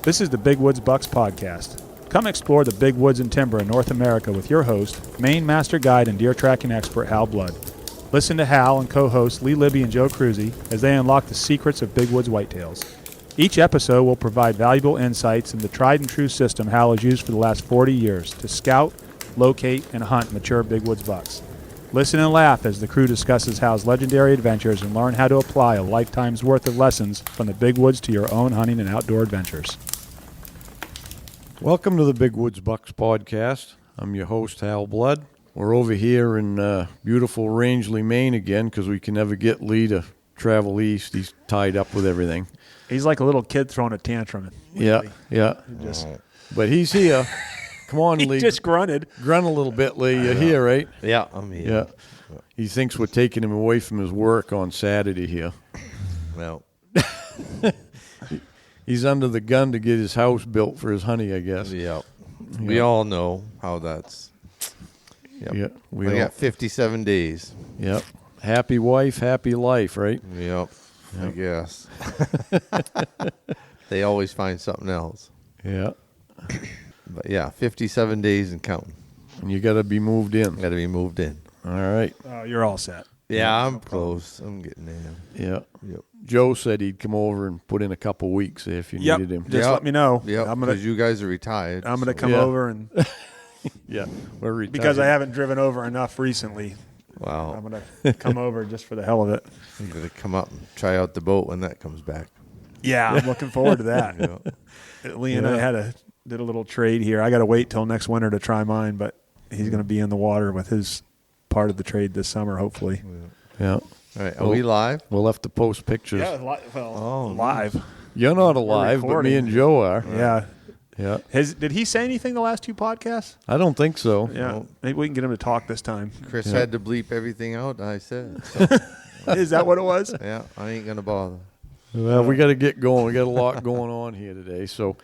This is the Big Woods Bucks Podcast. Come explore the big woods and timber in North America with your host, Maine Master Guide and deer tracking expert Hal Blood. Listen to Hal and co-hosts Lee Libby and Joe Cruzy as they unlock the secrets of big woods whitetails. Each episode will provide valuable insights into the tried and true system Hal has used for the last 40 years to scout, locate, and hunt mature big woods bucks. Listen and laugh as the crew discusses Hal's legendary adventures and learn how to apply a lifetime's worth of lessons from the big woods to your own hunting and outdoor adventures. Welcome to the Big Woods Bucks Podcast. I'm your host, Hal Blood. We're over here in beautiful Rangeley, Maine again because we can never get Lee to travel east. He's tied up with everything. He's like a little kid throwing a tantrum. Yeah. But he's here. Come on, Lee. He just grunted. Grunt a little bit, Lee. You're here, right? Yeah, I'm here. Yeah. He thinks we're taking him away from his work on Saturday here. Well, He's under the gun to get his house built for his honey, I guess. yeah. We all know how that's. Yep. Yeah. We got 57 days. Yep. Happy wife, happy life, right? Yep. I guess. They always find something else. Yeah. But yeah, 57 days and counting. And you got to be moved in. Got to be moved in. All right. You're all set. Yeah, I'm close. I'm getting there. Yeah. Yep. Joe said he'd come over and put in a couple weeks if you needed him. Just let me know. Yeah, because you guys are retired. I'm going to come Yeah. over and Yeah. We're retired. because I haven't driven over enough recently. Wow. I'm going to come over just for the hell of it. I'm going to come up and try out the boat when that comes back. Yeah, I'm looking forward to that. Yeah. Lee and I did a little trade here. I got to wait till next winter to try mine, but he's going to be in the water with his part of the trade this summer, hopefully. Yeah. All right. Are we live? We'll have to post pictures. Live. You're not alive, but me and Joe are. Yeah. Yeah. Did he say anything the last two podcasts? I don't think so. Yeah. No. Maybe we can get him to talk this time. Chris had to bleep everything out I said. So, Is that what it was? yeah, I ain't going to bother. Well, we got to get going. We got a lot going on here today. So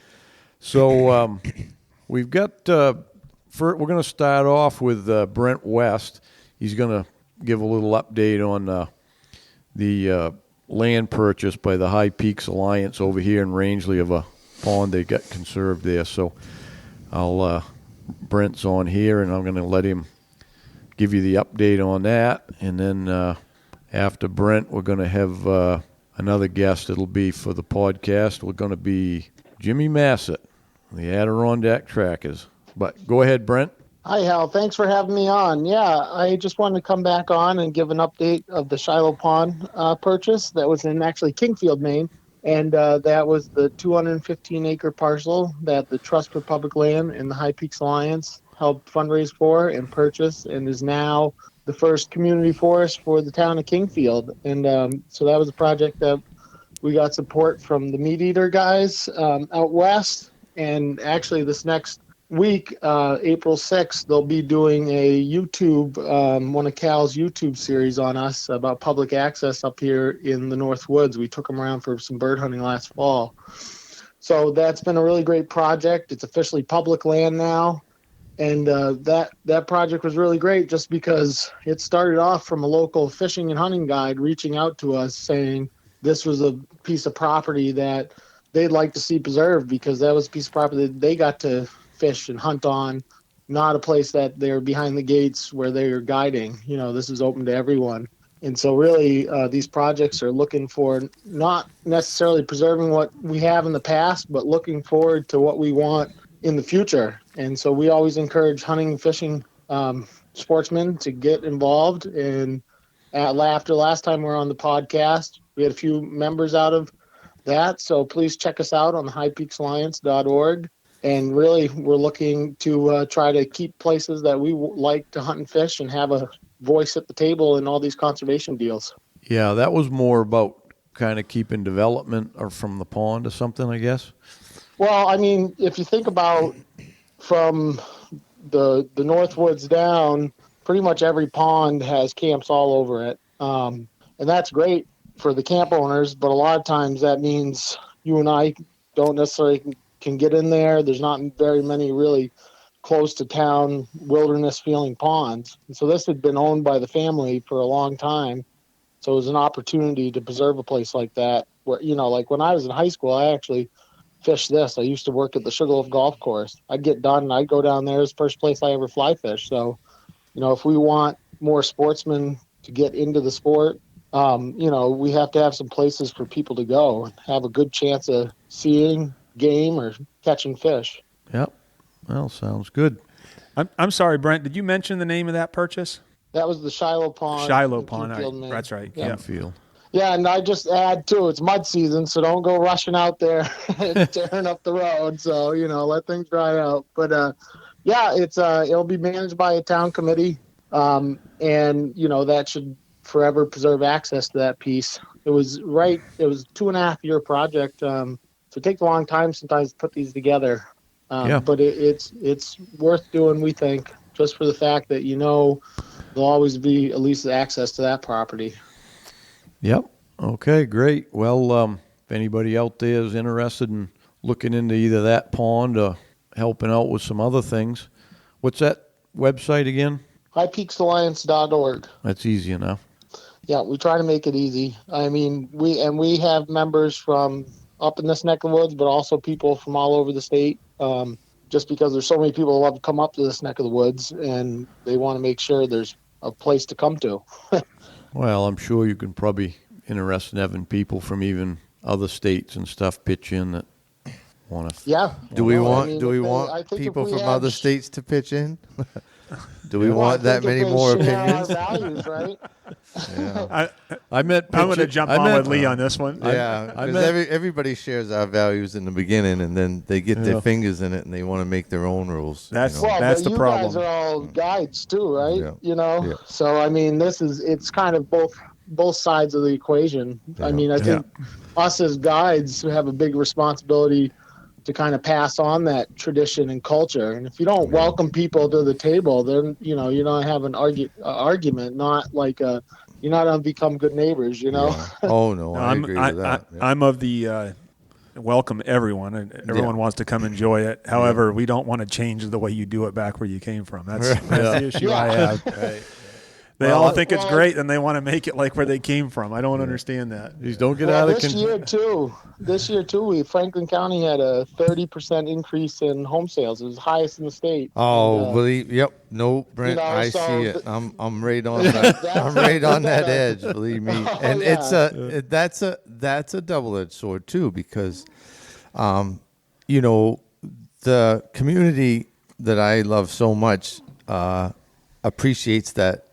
we've got. We're going to start off with Brent West. He's going to give a little update on the land purchase by the High Peaks Alliance over here in Rangeley of a pond they got conserved there. So Brent's on here, and I'm going to let him give you the update on that. And then after Brent, we're going to have another guest. It'll be for the podcast. We're going to be Jimmy Massett, the Adirondack Trackers. But go ahead, Brent. Hi, Hal. Thanks for having me on. Yeah, I just wanted to come back on and give an update of the Shiloh Pawn purchase that was in actually Kingfield, Maine. And that was the 215-acre parcel that the Trust for Public Land and the High Peaks Alliance helped fundraise for and purchase, and is now the first community forest for the town of Kingfield. And so that was a project that we got support from the Meat Eater guys out west. And actually this next week, April 6th, they'll be doing a YouTube, one of Cal's YouTube series on us about public access up here in the North Woods. We took them around for some bird hunting last fall. So that's been a really great project. It's officially public land now. And that project was really great just because it started off from a local fishing and hunting guide reaching out to us saying this was a piece of property that they'd like to see preserved because that was a piece of property that they got to fish and hunt on, not a place that they're behind the gates where they're guiding. You know, this is open to everyone. And so really these projects are looking for not necessarily preserving what we have in the past, but looking forward to what we want in the future. And so we always encourage hunting and fishing sportsmen to get involved. And after last time we were on the podcast, we had a few members out of that. So please check us out on the highpeaksalliance.org. And really, we're looking to try to keep places that we like to hunt and fish and have a voice at the table in all these conservation deals. Yeah, that was more about kind of keeping development or from the pond or something, I guess. Well, I mean, if you think about from the North Woods down, pretty much every pond has camps all over it. And that's great for the camp owners, but a lot of times that means you and I don't necessarily can get in there. There's not very many really close to town wilderness feeling ponds. And so this had been owned by the family for a long time. So it was an opportunity to preserve a place like that where, you know, like when I was in high school, I actually fish this. I used to work at the Sugarloaf Golf Course. I'd get done and I'd go down there. It's the first place I ever fly fish. So, if we want more sportsmen to get into the sport, we have to have some places for people to go and have a good chance of seeing game or catching fish. Yep. Well, sounds good. I'm sorry, Brent. Did you mention the name of that purchase? That was the Shiloh Pawn. Shiloh Pawn. That's right. Yeah. Field. Yeah, and I just add too, it's mud season, so don't go rushing out there and tearing up the road. So let things dry out. But it'll be managed by a town committee, and that should forever preserve access to that piece. It was a 2.5 year project, so it takes a long time sometimes to put these together. But it's worth doing, we think, just for the fact that there'll always be at least access to that property. Yep. Okay, great. Well, if anybody out there is interested in looking into either that pond or helping out with some other things, what's that website again? highpeaksalliance.org. That's easy enough. Yeah, we try to make it easy. I mean, we have members from up in this neck of the woods, but also people from all over the state. Just because there's so many people who love to come up to this neck of the woods, and they want to make sure there's a place to come to. Well, I'm sure you can probably interested in having people from even other states and stuff pitch in that want to. Yeah. Do we want I think people if we from had other states to pitch in? Do we want that many more opinions? Our values, right? Yeah. I'm going to jump on with Lee on this one. Yeah, because everybody shares our values in the beginning, and then they get their fingers in it, and they want to make their own rules. That's but the you problem. guys are all guides too, right? Yeah. Yeah. So I mean, it's kind of both sides of the equation. Yeah. I mean, I think us as guides have a big responsibility to kind of pass on that tradition and culture. And if you don't welcome people to the table, then you're not having an argument, not like you're not going to become good neighbors, Yeah. Oh no, I agree with that. I'm of the welcome everyone, and everyone wants to come enjoy it. However, we don't want to change the way you do it back where you came from. That's the issue I have. Right. They all think it's great, and they want to make it like where they came from. I don't understand that. Just don't get out of control. This year too, Franklin County had a 30% increase in home sales. It was the highest in the state. Oh, no, Brent, I see it. I'm right on that. I'm right on that edge. Believe me, and that's a double-edged sword too, because, the community that I love so much appreciates that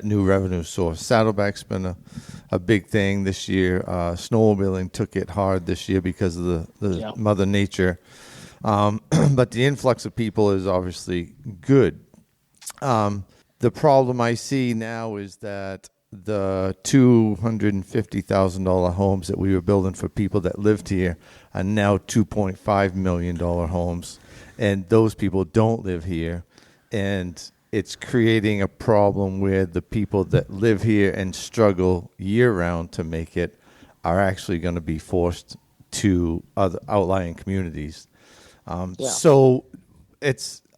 new revenue source. Saddleback's been a big thing this year. Snowmobiling took it hard this year because of the Mother Nature. But the influx of people is obviously good. The problem I see now is that the $250,000 homes that we were building for people that lived here are now $2.5 million homes. And those people don't live here. And it's creating a problem where the people that live here and struggle year-round to make it are actually going to be forced to other outlying communities. So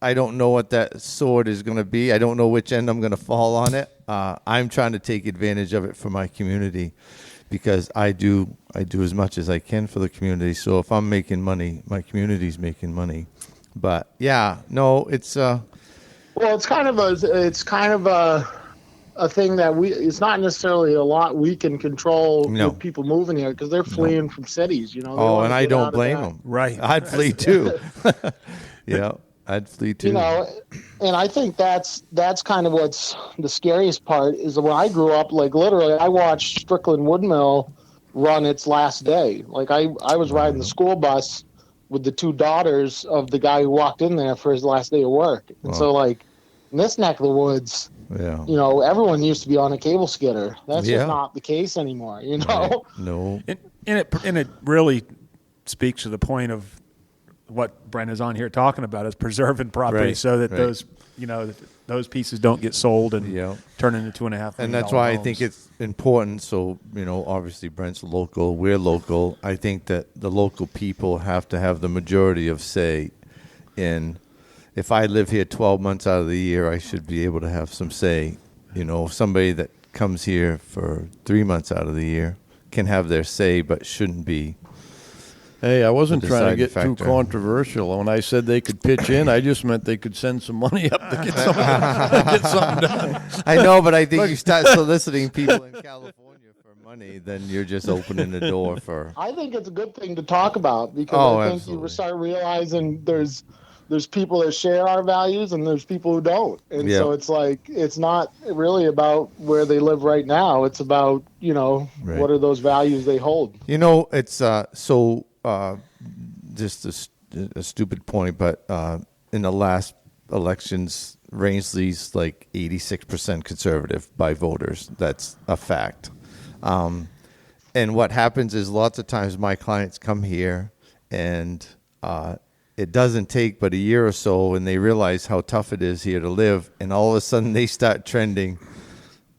I don't know what that sword is going to be. I don't know which end I'm going to fall on it. I'm trying to take advantage of it for my community, because I do as much as I can for the community. So if I'm making money, my community's making money. But it's well, it's kind of a thing that it's not necessarily a lot we can control with people moving here, because they're fleeing from cities, and I don't blame them. Right. I'd flee too. Yeah, I'd flee too. And I think that's kind of what's the scariest part is when I grew up, like literally I watched Strickland Woodmill run its last day. Like I was riding the school bus with the two daughters of the guy who walked in there for his last day of work. And so like in this neck of the woods, everyone used to be on a cable skidder. That's just not the case anymore, Right. No. And it really speaks to the point of what Brent is on here talking about, is preserving property so that those pieces don't get sold and turn into $2.5 million. And that's why I think it's important. So, obviously Brent's local, we're local. I think that the local people have to have the majority of say in, if I live here 12 months out of the year, I should be able to have some say. Somebody that comes here for 3 months out of the year can have their say, but shouldn't be Hey, I wasn't The trying to deciding get too factor. controversial. When I said they could pitch in, I just meant they could send some money up to get something done. I know, but I think you start soliciting people in California for money, then you're just opening the door for. I think it's a good thing to talk about because Oh, I think absolutely. you start realizing there's people that share our values and there's people who don't. And Yeah. so it's like, it's not really about where they live right now. It's about, Right. what are those values they hold. It's just a stupid point, but in the last elections, Rangeley's like 86% conservative by voters. That's a fact. And what happens is lots of times my clients come here and it doesn't take but a year or so and they realize how tough it is here to live. And all of a sudden they start trending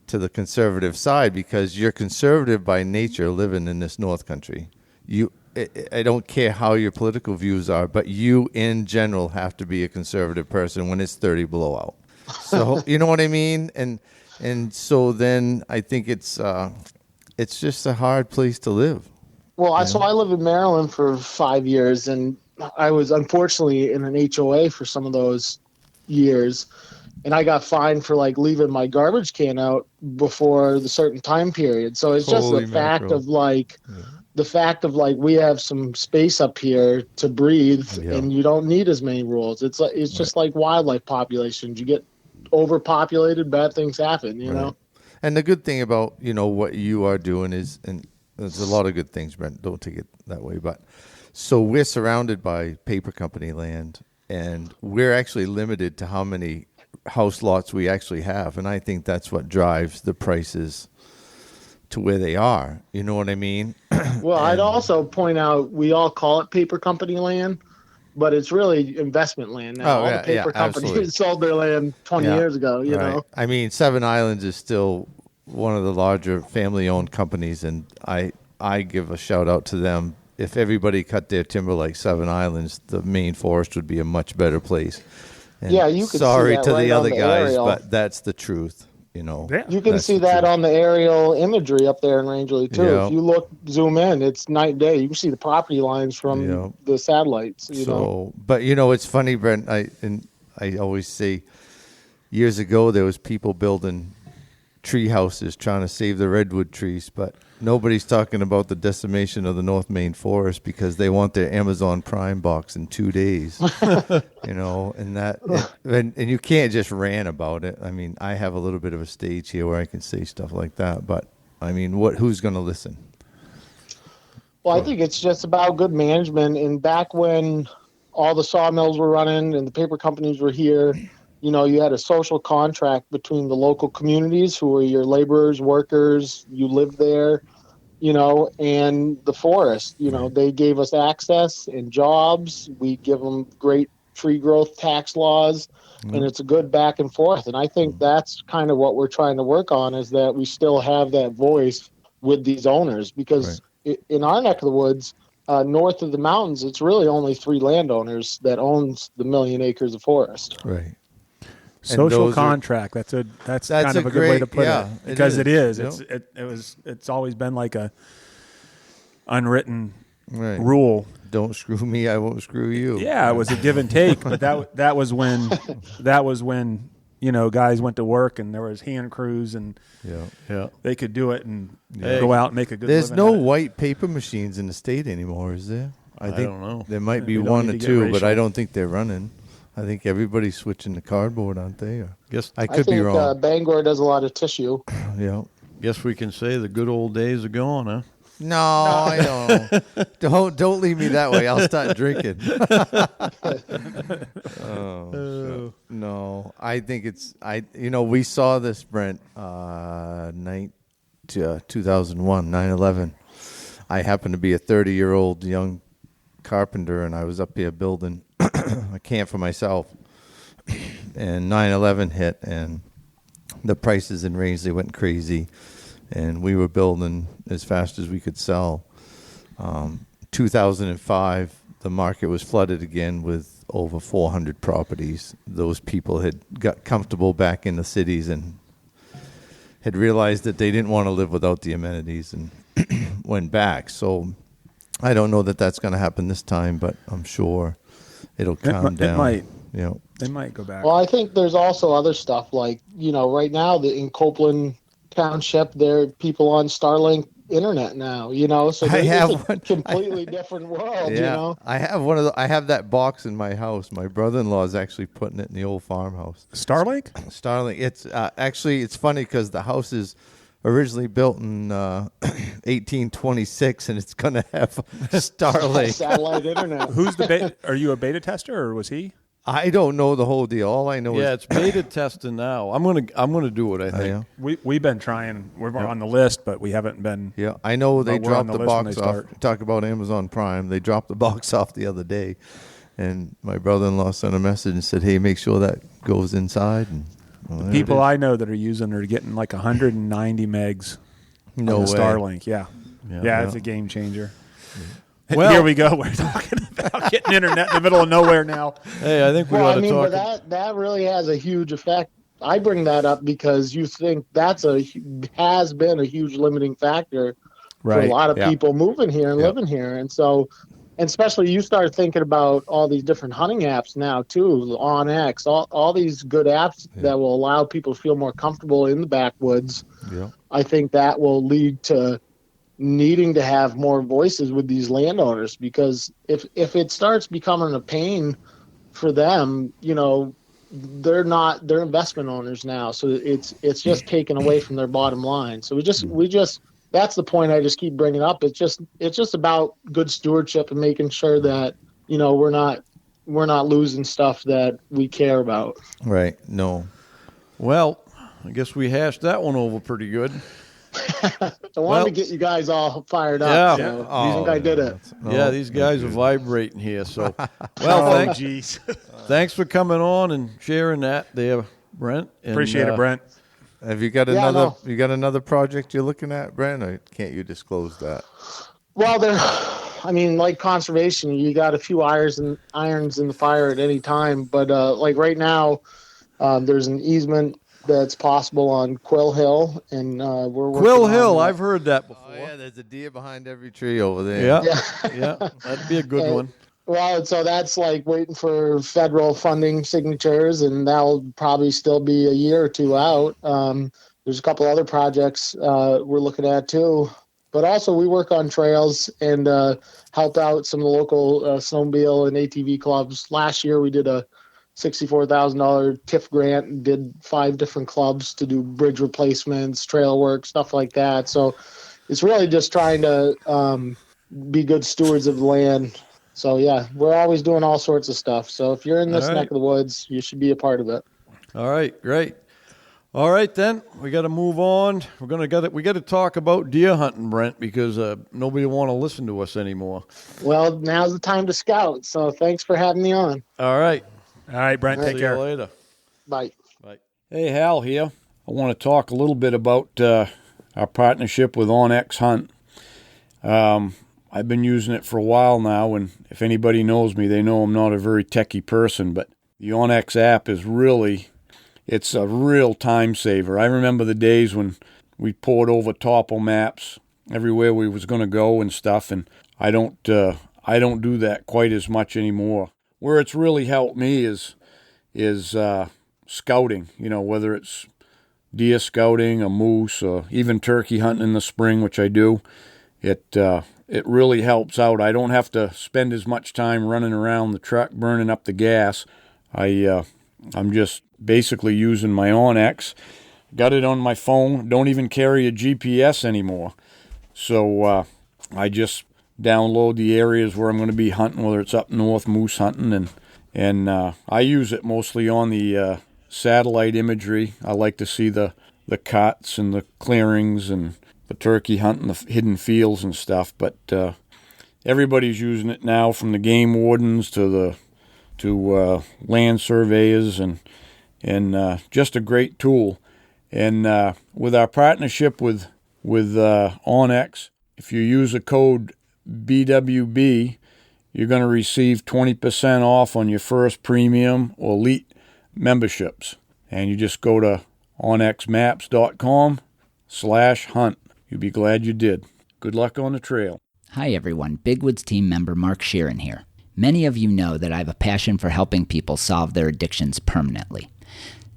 to the conservative side because you're conservative by nature living in this North Country. I don't care how your political views are, but you in general have to be a conservative person when it's 30 below out. So you know what I mean? And so then I think it's just a hard place to live. Well, so I lived in Maryland for 5 years, and I was unfortunately in an HOA for some of those years, and I got fined for like leaving my garbage can out before the certain time period. So it's just Holy the fact mackerel. of like, we have some space up here to breathe, Yeah. and you don't need as many rules. It's just like wildlife populations. You get overpopulated, bad things happen. You know. And the good thing about, what you are doing is, and there's a lot of good things, Brent, don't take it that way, but so we're surrounded by paper company land and we're actually limited to how many house lots we actually have. And I think that's what drives the prices to where they are. You know what I mean? Well, I'd also point out we all call it paper company land, but it's really investment land now. Oh, All yeah, the paper yeah, absolutely. companies sold their land 20 Yeah, years ago, you right. know. I mean, Seven Islands is still one of the larger family-owned companies, and I give a shout-out to them. If everybody cut their timber like Seven Islands, the Maine forest would be a much better place. And Yeah, you could see sorry that to right the on other the guys, aerial. but that's the truth, Yeah. You can That's see the that truth. on the aerial imagery up there in Rangeley, too. Yeah. If you zoom in, it's night and day. You can see the property lines from Yeah. the satellites, you know. So, but it's funny, Brent. I always say, years ago there was people building tree houses trying to save the redwood trees, but nobody's talking about the decimation of the North Maine forest because they want their Amazon Prime box in 2 days. And you can't just rant about it. I mean, I have a little bit of a stage here where I can say stuff like that, but I mean, who's going to listen? Well, I think it's just about good management. And back when all the sawmills were running and the paper companies were here, you had a social contract between the local communities who were your laborers, workers, you lived there, and the forest. They gave us access and jobs. We give them great tree growth tax laws, and it's a good back and forth. And I think that's kind of what we're trying to work on, is that we still have that voice with these owners, because in our neck of the woods, north of the mountains, it's really only 3 landowners that owns the 1 million acres of forest. Right. Social contract. That's kind of a good way to put it, because it is. It's always been like a unwritten rule. Don't screw me, I won't screw you. Yeah, it was a give and take, but that was when guys went to work and there was hand crews and they could do it and go out and make a good There's living. no white paper machines in the state anymore, is there? I think don't know. there might be We don't one need or to get two, but I racial. don't think they're running. I think everybody's switching to cardboard, aren't they? Or, I I could think be wrong. Bangor does a lot of tissue. Guess we can say the good old days are gone, huh? No, I don't. Don't leave me that way. I'll start drinking. No, I think it's we saw this, Brent, 2001, 9/11. I happened to be a 30-year-old young carpenter, and I was up here building a camp for myself. And 9/11 hit, and the prices in Rangeley went crazy, and we were building as fast as we could sell. 2005, the market was flooded again with over 400 properties. Those people had got comfortable back in the cities and had realized that they didn't want to live without the amenities and went back. So I don't know that that's going to happen this time, but I'm sure it'll calm down. It might. You know. They might go back. Well, I think there's also other stuff like, right now in Copeland Township, there are people on Starlink internet now, so it's a completely different world, I have one of the, I have that box in my house. My brother-in-law is actually putting it in the old farmhouse. Starlink? Starlink. It's actually, it's funny because the house is originally built in 1826, and it's going to have Starlink. Satellite internet. Who's are you a beta tester, or was he? I don't know the whole deal. All I know is it's beta testing now. I'm gonna do it. I think. We've been trying. We're on the list, but we haven't been. Yeah, I know they dropped the box off. Talk about Amazon Prime. They dropped the box off the other day, and my brother-in-law sent a message and said, "Hey, make sure that goes inside." And the people I know that are using are getting like 190 megs. No on way. Starlink. Yeah, Yeah. it's a game changer. Well, here we go. We're talking about getting internet in the middle of nowhere now. Hey, I think we ought to talk. But that really has a huge effect. I bring that up because you think has been a huge limiting factor for a lot of people moving here and living here. And so, and especially you start thinking about all these different hunting apps now too, OnX, all these good apps that will allow people to feel more comfortable in the backwoods. Yeah. I think that will lead to needing to have more voices with these landowners, because if it starts becoming a pain for them, they're investment owners now, so it's just taken away from their bottom line. So we just that's the point I just keep bringing up. It's just about good stewardship and making sure that we're not losing stuff that we care about. Right. No. Well, I guess we hashed that one over pretty good. I wanted to get you guys all fired up. Yeah. I think I did it. Yeah, these guys are vibrating here. So, well, thanks for coming on and sharing that there, Brent. And, appreciate it, Brent. Have you got another? You got another project you're looking at, Brent? Or can't you disclose that? Well, like conservation, you got a few irons in the fire at any time. But like right now, there's an easement that's possible on Quill Hill, and we're working Quill Hill. I've heard that before. Oh yeah, there's a deer behind every tree over there. Yeah, that'd be a good one. Well, so that's like waiting for federal funding signatures, and that'll probably still be a year or two out. There's a couple other projects we're looking at too, but also we work on trails and help out some of the local snowmobile and ATV clubs. Last year we did a $64,000 TIF grant and did 5 different clubs to do bridge replacements, trail work, stuff like that. So it's really just trying to be good stewards of the land. So yeah, we're always doing all sorts of stuff. So if you're in this neck of the woods, you should be a part of it. All right, great. All right, then we got to move on. We got to talk about deer hunting, Brent, because nobody will want to listen to us anymore. Well, now's the time to scout. So thanks for having me on. All right. All right, Brent, take care. See you later. Bye. Bye. Hey, Hal here. I want to talk a little bit about our partnership with OnX Hunt. I've been using it for a while now, and if anybody knows me, they know I'm not a very techie person, but the OnX app is it's a real time saver. I remember the days when we poured over topo maps everywhere we was going to go and stuff, and I don't do that quite as much anymore. Where it's really helped me is scouting, whether it's deer scouting, a moose, or even turkey hunting in the spring, which I do. It really helps out. I don't have to spend as much time running around the truck burning up the gas. I'm just basically using my OnX. Got it on my phone. Don't even carry a GPS anymore. So I just download the areas where I'm going to be hunting, whether it's up north moose hunting, and I use it mostly on the satellite imagery. I like to see the cuts and the clearings and the turkey hunting, the hidden fields and stuff. But everybody's using it now, from the game wardens to land surveyors, and just a great tool. And with our partnership with OnX, if you use a code BWB, you're going to receive 20% off on your first premium or elite memberships. And you just go to onxmaps.com/hunt. You'll be glad you did. Good luck on the trail. Hi everyone, Big Woods team member Mark Shearin here. Many of you know that I have a passion for helping people solve their addictions permanently.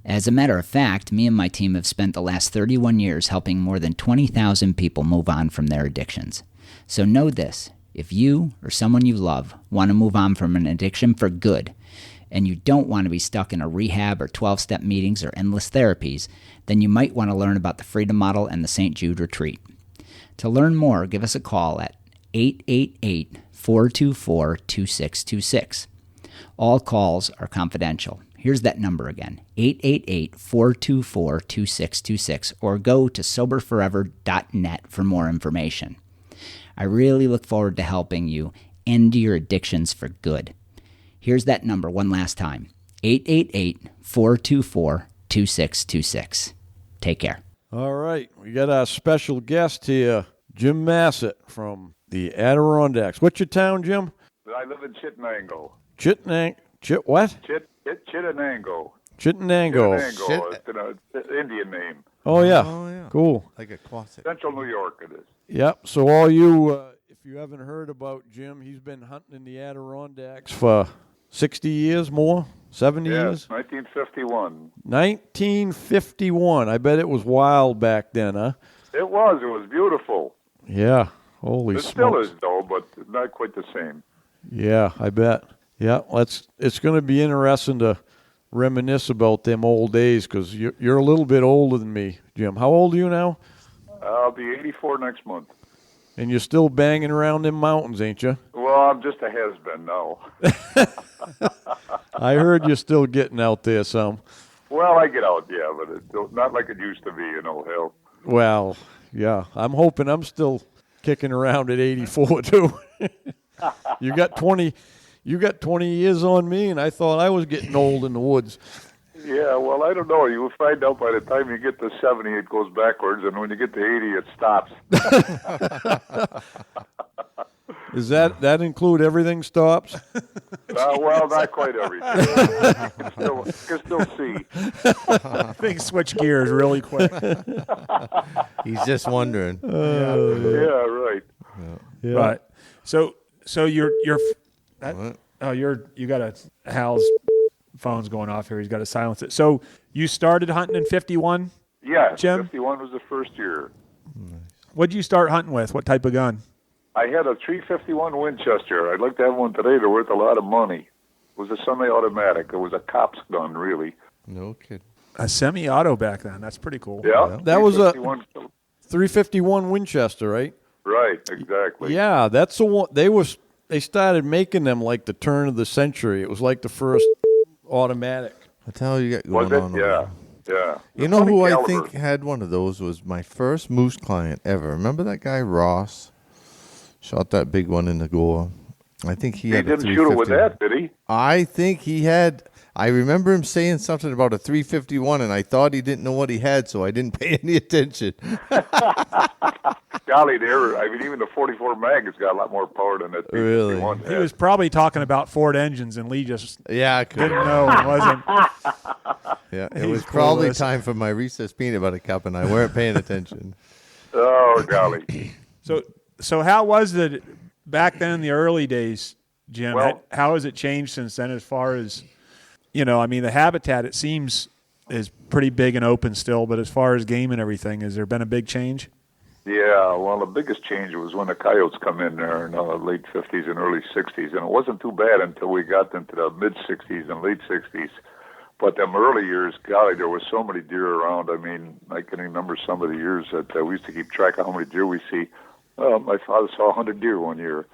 As a matter of fact, me and my team have spent the last 31 years helping more than 20,000 people move on from their addictions. So know this, if you or someone you love want to move on from an addiction for good, and you don't want to be stuck in a rehab or 12-step meetings or endless therapies, then you might want to learn about the Freedom Model and the St. Jude Retreat. To learn more, give us a call at 888-424-2626. All calls are confidential. Here's that number again, 888-424-2626, or go to soberforever.net for more information. I really look forward to helping you end your addictions for good. Here's that number one last time, 888-424-2626. Take care. All right, we got our special guest here, Jim Massett from the Adirondacks. What's your town, Jim? I live in Chittenango. What? Chittenango. Chittenango. It's an Indian name. Oh, yeah. Cool. Like a closet. Central New York it is. Yep. So all you, if you haven't heard about Jim, he's been hunting in the Adirondacks for 60 years more, 70 years? 1951. 1951. I bet it was wild back then, huh? It was beautiful. Yeah. Holy It smokes. still is, though, but not quite the same. Yeah, I bet. Yeah, it's going to be interesting to reminisce about them old days because you're a little bit older than me, Jim. How old are you now? I'll be 84 next month. And you're still banging around them mountains, ain't you? Well, I'm just a has-been now. I heard you're still getting out there some. Well, I get out, yeah, but it's not like it used to be, hell. Well, yeah, I'm hoping I'm still kicking around at 84 too. You got 20 years on me, and I thought I was getting old in the woods. Yeah, well, I don't know. You will find out by the time you get to 70, it goes backwards, and when you get to 80, it stops. Does that include everything stops? Well, not quite everything. You can still see. Things switch gears really quick. He's just wondering. Yeah, right. Yeah. Right. So you got Hal's phone's going off here. He's got to silence it. So you started hunting in 51? Yeah, Jim? 51 was the first year. What'd you start hunting with? What type of gun? I had a 351 Winchester. I'd like to have one today. They're worth a lot of money. It was a semi-automatic. It was a cop's gun, really. No kidding. A semi-auto back then. That's pretty cool. Yeah. That was a 351. 351 Winchester, right? Right, exactly. Yeah, that's the one. They started making them like the turn of the century. It was like the first automatic. I tell you, got Was going it? on. Yeah. Yeah. You know Funny who I caliber. think had one of those was my first moose client ever. Remember that guy Ross? Shot that big one in the gore. I think he had a didn't shoot it with 350. that, did he? I think he had. I remember him saying something about a 351, and I thought he didn't know what he had, so I didn't pay any attention. Golly, even the 44 mag has got a lot more power than that 351 He was probably talking about Ford engines, and Lee just Yeah, I could. didn't know it wasn't. Yeah, it He's was probably clueless. time for my recess peanut butter cup, and I weren't paying attention. Oh, golly. So how was it back then in the early days, Jim? Well- How has it changed since then as far as, the habitat, it seems, is pretty big and open still, but as far as game and everything, has there been a big change? Yeah, well, the biggest change was when the coyotes come in there in the late 50s and early 60s, and it wasn't too bad until we got into the mid-60s and late 60s. But them early years, golly, there was so many deer around. I mean, I can remember some of the years that we used to keep track of how many deer we see. My father saw 100 deer one year,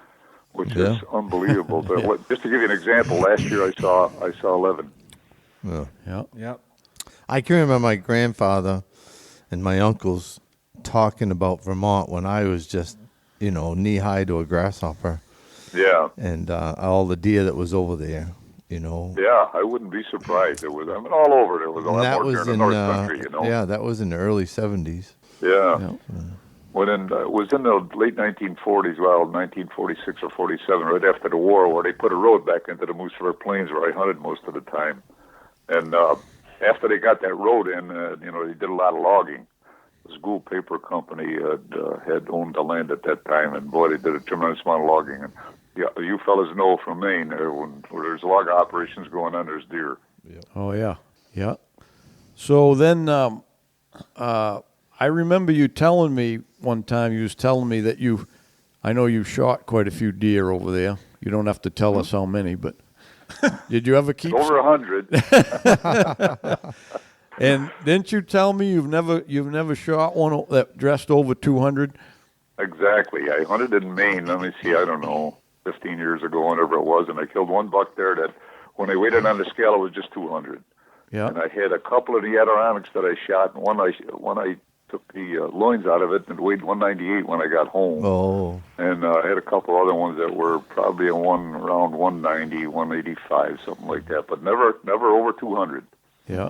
which is unbelievable. But just to give you an example, last year I saw 11. Yep. I can remember my grandfather and my uncles talking about Vermont when I was just, knee-high to a grasshopper. Yeah. And all the deer that was over there, Yeah, I wouldn't be surprised. It was all over. There was a And lot that more deer was in in, the North Country, yeah, that was in the early 70s. Yeah. When it was in the late 1940s, 1946 or 47, right after the war, where they put a road back into the Moose River Plains where I hunted most of the time. And after they got that road in, they did a lot of logging. School Paper Company had owned the land at that time, and boy, they did a tremendous amount of logging. And yeah, you fellas know from Maine, when there's log operations going on, there's deer. Yep. Oh yeah, yeah. So then, I remember you telling me one time. You was telling me that I know you shot quite a few deer over there. You don't have to tell us how many, but did you ever keep over 100? And didn't you tell me you've never shot one that dressed over 200? Exactly. I hunted in Maine. Let me see. I don't know, 15 years ago, whenever it was, and I killed one buck there that, when I weighed it on the scale, it was just 200. Yeah. And I had a couple of the Adirondacks that I shot, and one I took the loins out of it and weighed 198 when I got home. Oh. And I had a couple other ones that were probably around 190, 185, something like that, but never over 200. Yeah.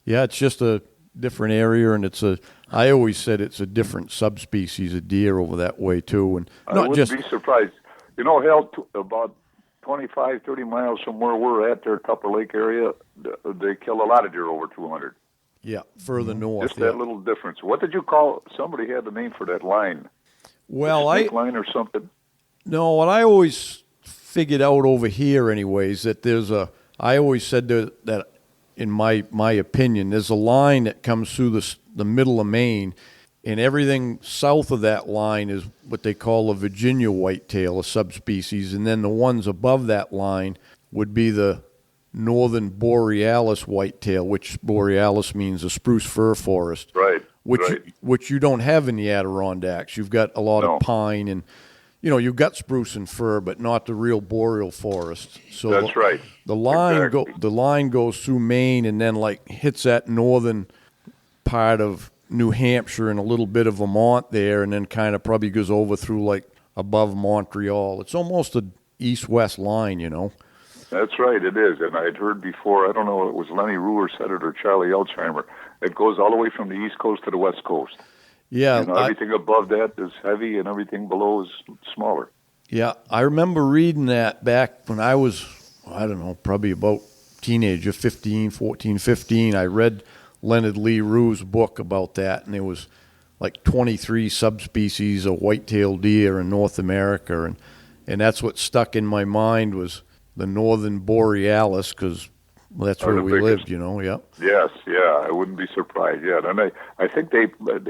Yeah, it's just a different area, and I always said it's a different subspecies of deer over that way, too. And I wouldn't be surprised. You know, hell, about 25, 30 miles from where we're at there, Tupper Lake area, they kill a lot of deer over 200. Yeah, further north. Just that little difference. What did you call? Somebody had the name for that line. Well, snake line or something. No, what I always figured out over here, anyways, that I always said that in my opinion, there's a line that comes through the middle of Maine, and everything south of that line is what they call a Virginia whitetail, a subspecies, and then the ones above that line would be the northern borealis whitetail, which borealis means a spruce fir forest. Right. Which you don't have in the Adirondacks. You've got a lot of pine and, you've got spruce and fir, but not the real boreal forest. So that's right. The line exactly. The line goes through Maine and then hits that northern part of New Hampshire and a little bit of Vermont there, and then kind of probably goes over through above Montreal. It's almost an east-west line, That's right, it is. And I'd heard before, I don't know, it was Lenny Ruhr said it or Charlie Alzheimer, it goes all the way from the East Coast to the West Coast. Yeah. Everything above that is heavy and everything below is smaller. Yeah, I remember reading that back when I was, I don't know, probably about teenager, 14, 15. I read Leonard Lee Ruhr's book about that, and there was 23 subspecies of white-tailed deer in North America, and that's what stuck in my mind was the northern borealis, because that's where we lived, yeah. Yes, yeah, I wouldn't be surprised, yeah. And I think they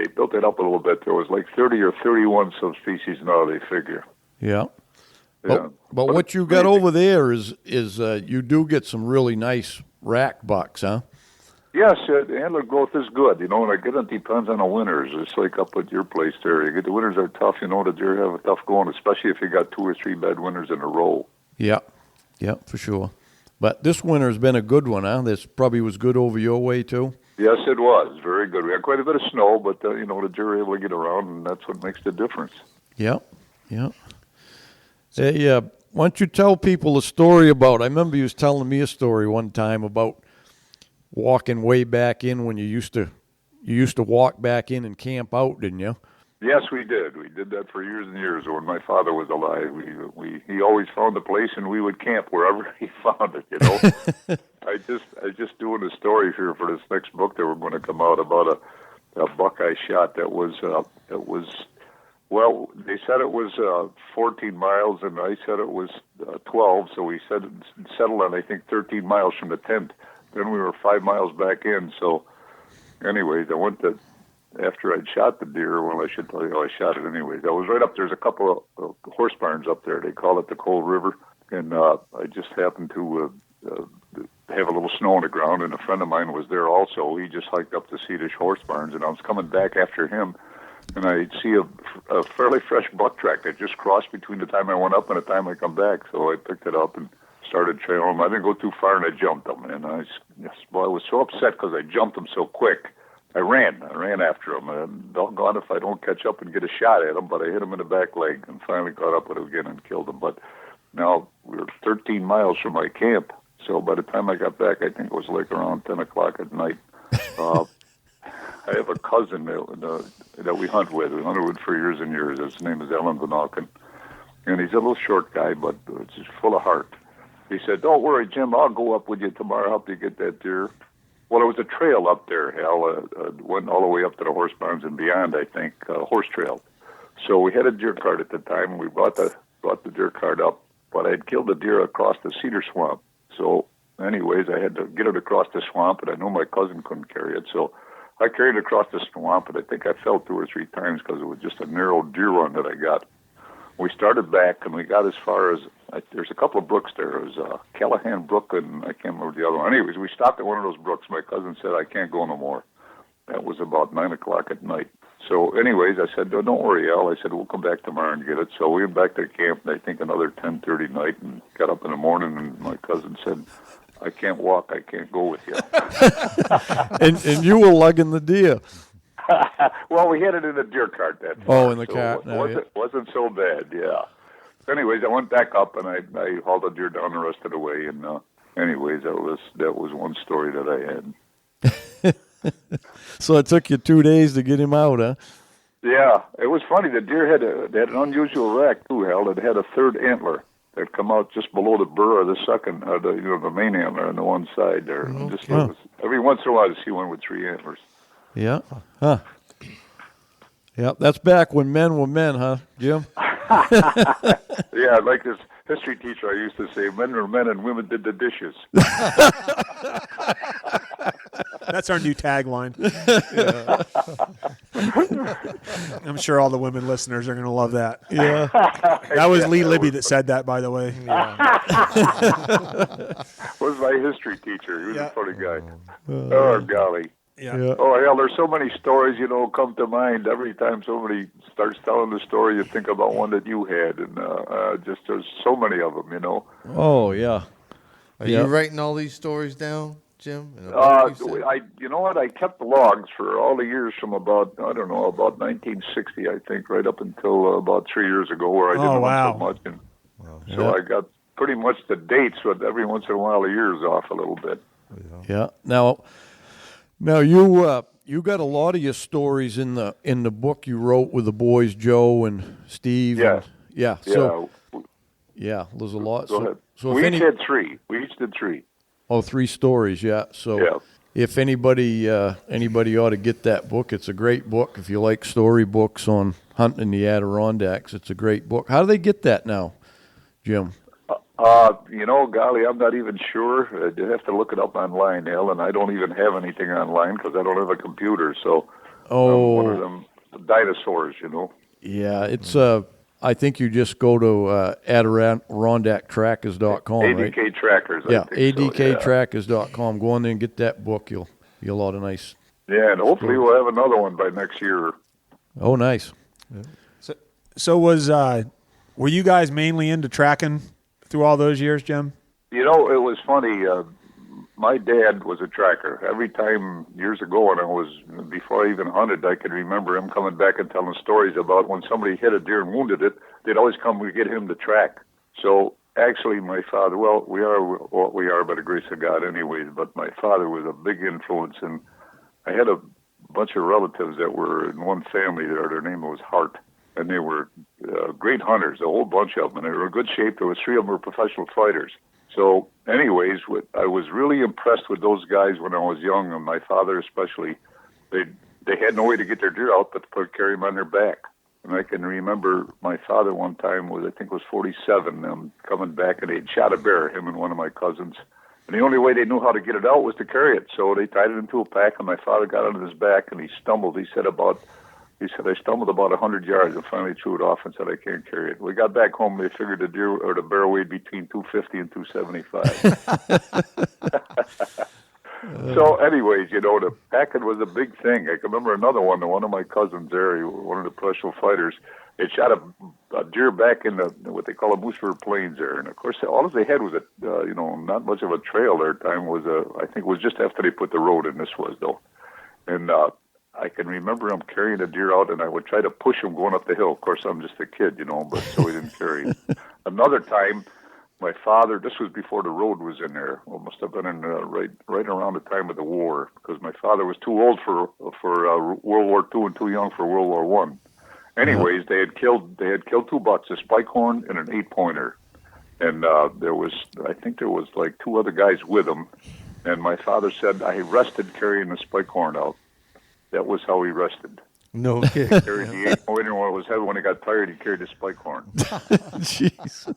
built it up a little bit. There was 30 or 31 subspecies now, they figure. Yeah. Yeah. But what you got over there is you do get some really nice rack bucks, huh? Yes, antler growth is good. And again, it depends on the winters. It's like up at your place there. The winters are tough. The deer have a tough going, especially if you got 2 or 3 bad winters in a row. Yeah, for sure. But this winter's been a good one, huh? This probably was good over your way, too? Yes, it was. Very good. We had quite a bit of snow, but, the deer were able to get around, and that's what makes the difference. Yeah. Hey, why don't you tell people a story about, I remember you was telling me a story one time about walking way back in when you used to walk back in and camp out, didn't you? Yes, we did. We did that for years and years. When my father was alive, he always found a place, and we would camp wherever he found it. I just doing a story here for this next book that we're going to come out about a buck I shot that was well, they said it was 14 miles, and I said it was 12. So we settled on I think 13 miles from the tent. Then we were 5 miles back in. So, anyways, I went to. After I'd shot the deer, well, I should tell you how I shot it anyways. I was right up, there's a couple of horse barns up there. They call it the Cold River. And I just happened to have a little snow on the ground, and a friend of mine was there also. He just hiked up to see the horse barns, and I was coming back after him, and I see a fairly fresh buck track that just crossed between the time I went up and the time I come back. So I picked it up and started trailing him. I didn't go too far, and I jumped him. And I was so upset because I jumped him so quick. I ran after him, and doggone if I don't catch up and get a shot at him, but I hit him in the back leg and finally caught up with him again and killed him. But now we were 13 miles from my camp, so by the time I got back, I think it was around 10 o'clock at night. I have a cousin that we hunt with. We hunted with for years and years. His name is Ellen Van Auken, and he's a little short guy, but just full of heart. He said, "Don't worry, Jim, I'll go up with you tomorrow, help you get that deer." Well, it was a trail up there, Hal. Went all the way up to the horse barns and beyond, I think, horse trail. So we had a deer cart at the time, and we brought the deer cart up, but I had killed a deer across the cedar swamp. So anyways, I had to get it across the swamp, and I knew my cousin couldn't carry it. So I carried it across the swamp, and I think I fell 2 or 3 times because it was just a narrow deer run that I got. We started back, and we got as far as, there's a couple of brooks there. It was Callahan Brook, and I can't remember the other one. Anyways, we stopped at one of those brooks. My cousin said, I can't go no more. That was about 9 o'clock at night. So anyways, I said, don't worry, Al. I said, we'll come back tomorrow and get it. So we went back to camp, I think another 10:30 night, and got up in the morning, and my cousin said, I can't walk. I can't go with you. and you were lugging the deer. Well, we had it in the deer cart that far. Oh, in the cart. It wasn't so bad, yeah. Anyways, I went back up, and I hauled the deer down the rest of the way. And anyways, that was one story that I had. So it took you 2 days to get him out, huh? Yeah, it was funny. The deer had an unusual rack too, Hal. It had a third antler that come out just below the burr of the second, the main antler on the one side there. Okay. Every once in a while, you see one with 3 antlers. Yeah. Huh. Yeah, that's back when men were men, huh, Jim? Yeah, like this history teacher I used to say, men were men and women did the dishes. That's our new tagline. I'm sure all the women listeners are going to love that. Yeah. That was Lee Libby that said that, by the way. Was my history teacher. He was a funny guy. Oh, golly. Yeah. Oh, hell, there's so many stories, come to mind. Every time somebody starts telling the story, you think about one that you had. And just there's so many of them, Oh, yeah. Are you writing all these stories down, Jim? You know what? I kept the logs for all the years from about 1960, I think, right up until about 3 years ago, where I didn't want so much. And so I got pretty much the dates, but every once in a while, the years off a little bit. Yeah. Now you got a lot of your stories in the book you wrote with the boys, Joe and Steve. Yeah. So there's a lot. Go ahead. So we each had 3. We each did 3. Oh, 3 stories. Yeah. So if anybody ought to get that book, it's a great book. If you like story books on hunting in the Adirondacks, it's a great book. How do they get that now, Jim? Golly, I'm not even sure. You have to look it up online, Hal, and I don't even have anything online because I don't have a computer. So, one of them dinosaurs, Yeah, it's I think you just go to AdirondackTrackers.com, right? ADK Trackers. ADKTrackers.com. Go on there and get that book. You'll get a lot of nice. Yeah, and hopefully we'll have another one by next year. Oh, nice. Yeah. So were you guys mainly into tracking through all those years, Jim? It was funny. My dad was a tracker. Every time years ago, before I even hunted, I can remember him coming back and telling stories about when somebody hit a deer and wounded it, they'd always come to get him to track. So actually, my father, we are what we are by the grace of God anyways, but my father was a big influence, and I had a bunch of relatives that were in one family there. Their name was Hart. And they were great hunters, a whole bunch of them, and they were in good shape. There was 3 of them were professional fighters. So anyways, I was really impressed with those guys when I was young, and my father especially. They had no way to get their deer out but to carry them on their back. And I can remember my father one time was 47, coming back, and they'd shot a bear, him and one of my cousins. And the only way they knew how to get it out was to carry it. So they tied it into a pack, and my father got on his back, and he stumbled. He said, I stumbled about 100 yards and finally threw it off and said, I can't carry it. We got back home, they figured the deer or the bear weighed between 250 and 275. So anyways, the packing was a big thing. I can remember another one, one of my cousins there, one of the professional fighters, it shot a deer back in what they call a Mooseford Plains there. And of course, all they had was not much of a trail there. Time was, I think it was just after they put the road in, this was though. And, I can remember him carrying a deer out, and I would try to push him going up the hill. Of course, I'm just a kid, but so he didn't carry. Another time, my father, this was before the road was in there. Well, must have been in right around the time of the war, because my father was too old for World War II and too young for World War I. Anyways, they had killed 2 bucks, a spike horn and an 8-pointer, and I think there was like 2 other guys with them. And my father said I rested carrying the spike horn out. That was how he rested. No kidding. Carried the 8-pointer when it was heavy. When he got tired, he carried the spike horn. Jeez.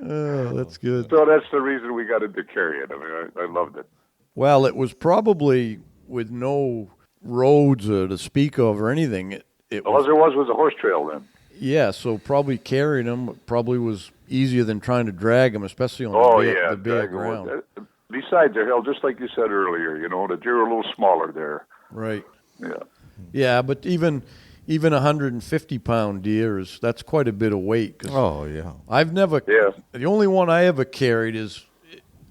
Oh, that's good. So that's the reason we got into carrying. I mean, I loved it. Well, it was probably with no roads to speak of or anything. All there was a horse trail then. Yeah, so probably carrying them probably was easier than trying to drag them, especially on the bare ground. Besides, they're held just like you said earlier. You know, the deer are a little smaller there. Right. Yeah. Yeah, but even 150-pound deer that's quite a bit of weight. Oh yeah. The only one I ever carried is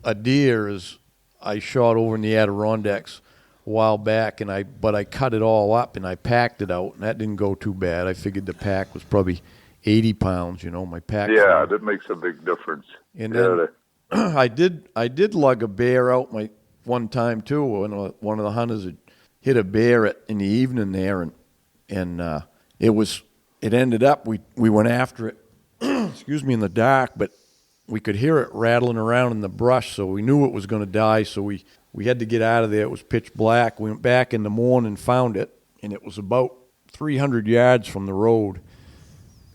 a deer is I shot over in the Adirondacks a while back, but I cut it all up and I packed it out, and that didn't go too bad. I figured the pack was probably 80 pounds. You know, my pack. Yeah, that makes a big difference. And then I did lug a bear out one time too. When one of the hunters had hit a bear in the evening there, and it ended up we went after it. Excuse me, in the dark, but we could hear it rattling around in the brush, so we knew it was going to die. So we had to get out of there. It was pitch black. We went back in the morning, found it, and it was about 300 yards from the road,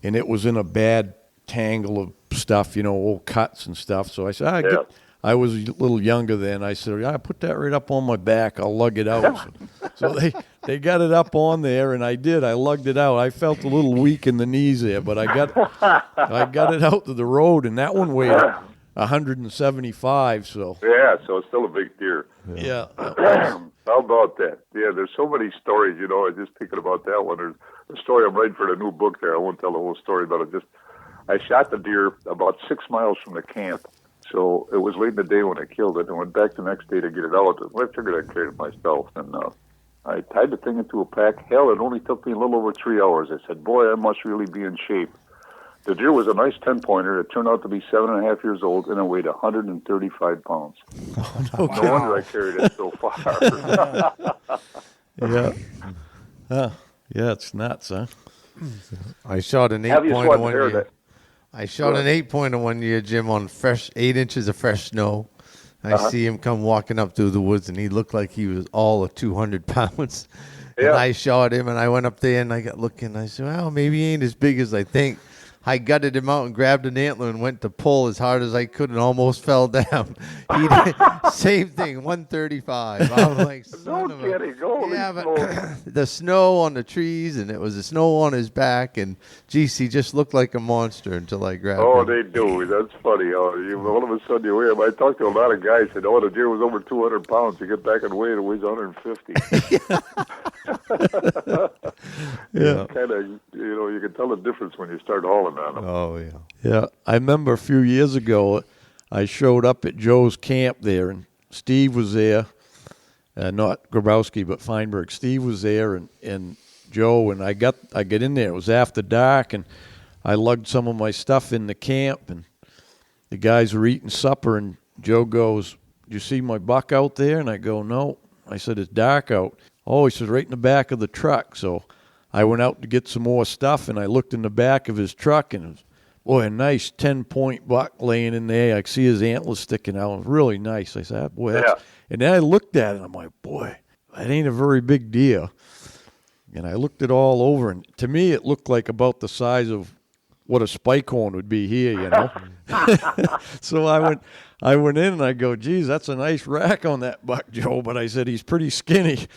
and it was in a bad tangle of stuff, you know, old cuts and stuff. So I said, I was a little younger then. I said, I put that right up on my back. I'll lug it out. So they got it up on there, and I did. I lugged it out. I felt a little weak in the knees there, but I got it out to the road, and that one weighed 175. So so it's still a big deer. Yeah. How about that? Yeah, there's so many stories. You know, I just thinking about that one. There's a story I'm writing for the new book there. I won't tell the whole story, but I shot the deer about 6 miles from the camp. So it was late in the day when I killed it, and went back the next day to get it out. I figured I'd carry it myself, and I tied the thing into a pack. Hell, it only took me a little over 3 hours. I said, boy, I must really be in shape. The deer was a nice 10-pointer. It turned out to be 7.5 years old, and it weighed 135 pounds. No wonder I carried it so far. Yeah. Yeah, it's nuts, huh? I shot an 8-pointer one year. I shot an 8-pointer one year, Jim, on 8 inches of fresh snow. I see him come walking up through the woods, and he looked like he was all of 200 pounds. And I shot him, and I went up there, and I got looking. I said, well, maybe he ain't as big as I think. I gutted him out and grabbed an antler and went to pull as hard as I could and almost fell down. He did, same thing, 135. I was like, son of a... Yeah, but the snow on the trees, and it was the snow on his back, and geez, he just looked like a monster until I grabbed him. Oh, they do. That's funny. All of a sudden you weigh him. I talked to a lot of guys said, the deer was over 200 pounds. You get back and weigh it weighs 150. Yeah. Kind of, you can tell the difference when you start hauling on them. Oh, yeah. Yeah, I remember a few years ago, I showed up at Joe's camp there, and Steve was there. Not Grabowski, but Feinberg. Steve was there, and Joe, and I get in there. It was after dark, and I lugged some of my stuff in the camp, and the guys were eating supper, and Joe goes, "Do you see my buck out there?" And I go, "No." I said, "It's dark out." Oh, he says, "Right in the back of the truck." So I went out to get some more stuff, and I looked in the back of his truck, and it was, boy, a nice 10-point buck laying in there. I could see his antlers sticking out. It was really nice. I said, boy, that's... And then I looked at it, and I'm like, boy, that ain't a very big deer. And I looked it all over, and to me it looked like about the size of what a spike horn would be here, you know. So I went in, and I go, geez, that's a nice rack on that buck, Joe. But I said, he's pretty skinny.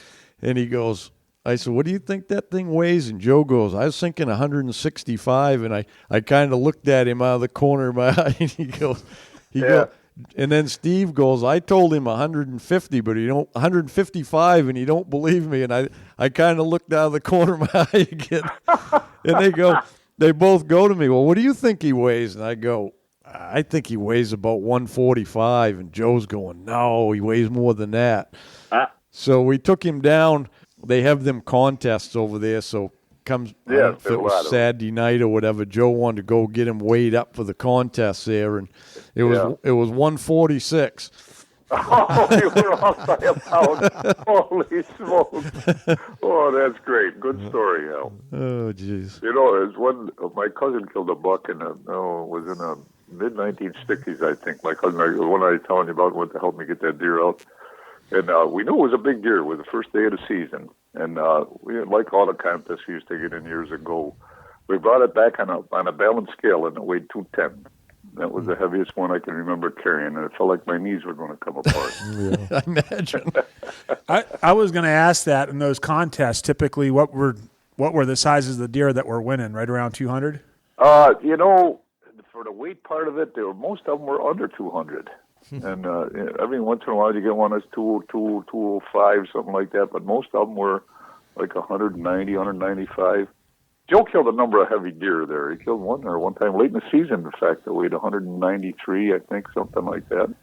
And he goes... I said, what do you think that thing weighs? And Joe goes, I was thinking 165. And I kind of looked at him out of the corner of my eye, and he goes, and then Steve goes, I told him 150, but 155, and he don't believe me. And I kind of looked out of the corner of my eye again. And they both go to me, well, what do you think he weighs? And I go, I think he weighs about 145. And Joe's going, no, he weighs more than that. So we took him down. They have them contests over there, so comes if it was Saturday night or whatever, Joe wanted to go get him weighed up for the contest there, and it was 146. Oh, you were off by a pound. Holy smokes. Oh, that's great. Good story, Al. Oh, jeez. There's my cousin killed a buck, and was in mid-1960s, I think. My cousin, the one I was telling you about, went to help me get that deer out. And we knew it was a big deer. It was the first day of the season. And we, like all the contests we used to get in years ago, we brought it back on a balanced scale, and it weighed 210. That was the heaviest one I can remember carrying, and it felt like my knees were going to come apart. I imagine. I was going to ask that in those contests. Typically, what were the sizes of the deer that were winning? Right around 200. You know, for the weight part of it, most of them were under 200. And every once in a while you get one that's 202, 205, something like that. But most of them were like 190, 195. Joe killed a number of heavy deer there. He killed one there one time late in the season, in fact, that weighed 193, I think, something like that.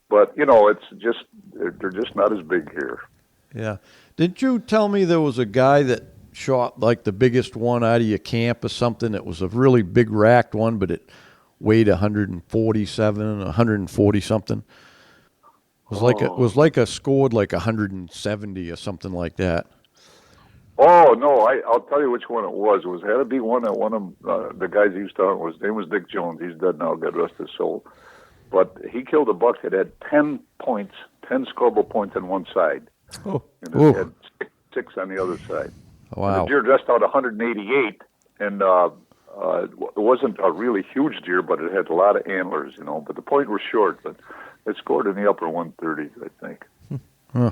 But, you know, it's just, they're just not as big here. Yeah. Didn't you tell me there was a guy that shot like the biggest one out of your camp or something? It was a really big racked one, but it weighed 147, 140 something. It was like a scored like 170 or something like that. Oh, no, I'll tell you which one it was. It had to be one that one of the guys he used to hunt, his name was Dick Jones. He's dead now, God rest his soul. But he killed a buck that had 10 points, 10 scorable points on one side. Oh. And it had six on the other side. Wow. And the deer dressed out 188, and it wasn't a really huge deer, but it had a lot of antlers, you know. But the point was short, but it scored in the upper 130s, I think. Huh.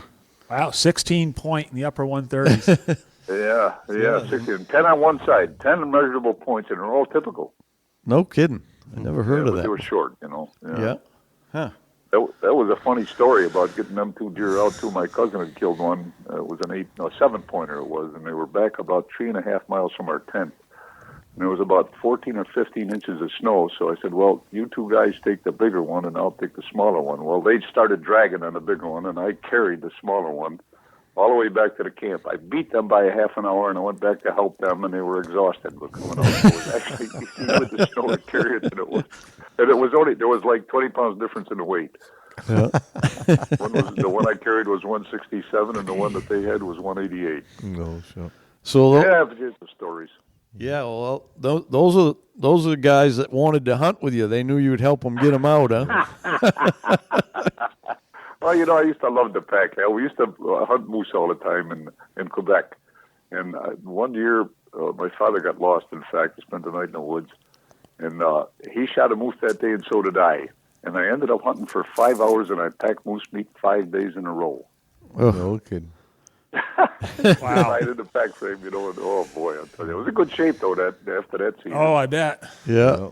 Wow, 16 point in the upper 130s. Yeah, 16. 10 on one side, 10 measurable points, and they're all typical. No kidding. I never heard of that. They were short, you know. Yeah. Huh. That was a funny story about getting them two deer out, too. My cousin had killed one. It was a 7-pointer it was, and they were back about 3.5 miles from our tent. And there was about 14 or 15 inches of snow, so I said, well, you two guys take the bigger one, and I'll take the smaller one. Well, they started dragging on the bigger one, and I carried the smaller one all the way back to the camp. I beat them by a half an hour, and I went back to help them, and they were exhausted. But coming out, it was actually easier with the snow to carry it than it was. And it was only, there was like 20 pounds difference in the weight. Yeah. The one I carried was 167, and the one that they had was 188. No, sure. So Yeah, but here's the stories. yeah, well, those are the guys that wanted to hunt with you. They knew you'd help them get them out, huh? Well, you know, I used to love the pack. We used to hunt moose all the time in Quebec. And one year, my father got lost, in fact. He spent the night in the woods. And he shot a moose that day, and so did I. And I ended up hunting for 5 hours, and I packed moose meat 5 days in a row. No kidding. Wow. I did the pack frame, you know, and oh, boy, I'll tell you. It was in good shape, though, after that season. Oh, I bet. Yeah.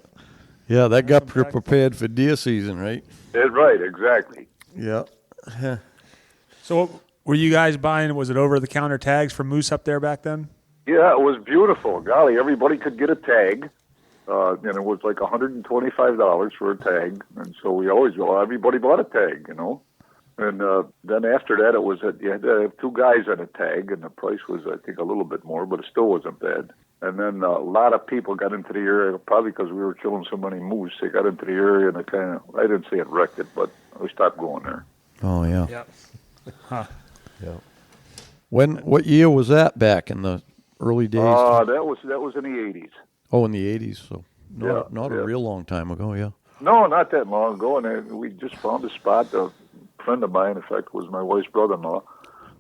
Yeah, that got prepared for deer season, right? Right, exactly. Yeah. So were you guys buying, was it over-the-counter tags for moose up there back then? Yeah, it was beautiful. Golly, everybody could get a tag. And it was like $125 for a tag. And so everybody bought a tag, you know. And then after that, it was you had to have two guys on a tag, and the price was, I think, a little bit more, but it still wasn't bad. And then a lot of people got into the area, probably because we were killing so many moose. They got into the area, and I didn't say it wrecked it, but we stopped going there. Oh, yeah. Yep. Huh. Yeah. What year was that back in the early days? That was in the 80s. Oh, in the 80s, so not yeah. a real long time ago, yeah. No, not that long ago, and we just found a spot. A friend of mine, in fact, was my wife's brother-in-law,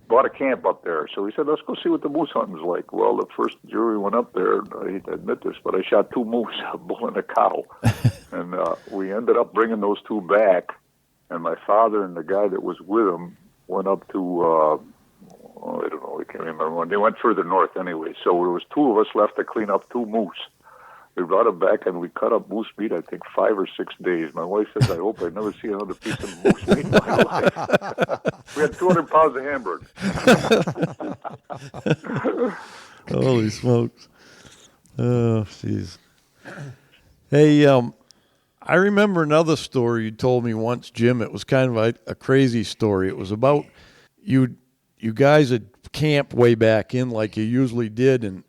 bought a camp up there. So we said, let's go see what the moose hunting's like. Well, the first jury went up there, I hate to admit this, but I shot 2 moose, a bull and a cow. And we ended up bringing those 2 back, and my father and the guy that was with him went up to, I don't know, I can't remember when. They went further north anyway. So there was 2 of us left to clean up 2 moose. We brought them back, and we cut up moose meat, I think, 5 or 6 days. My wife says, I hope I never see another piece of moose meat in my life. We had 200 pounds of hamburger. Holy smokes. Oh, jeez. Hey, I remember another story you told me once, Jim. It was kind of a crazy story. It was about you guys at camp way back in like you usually did, and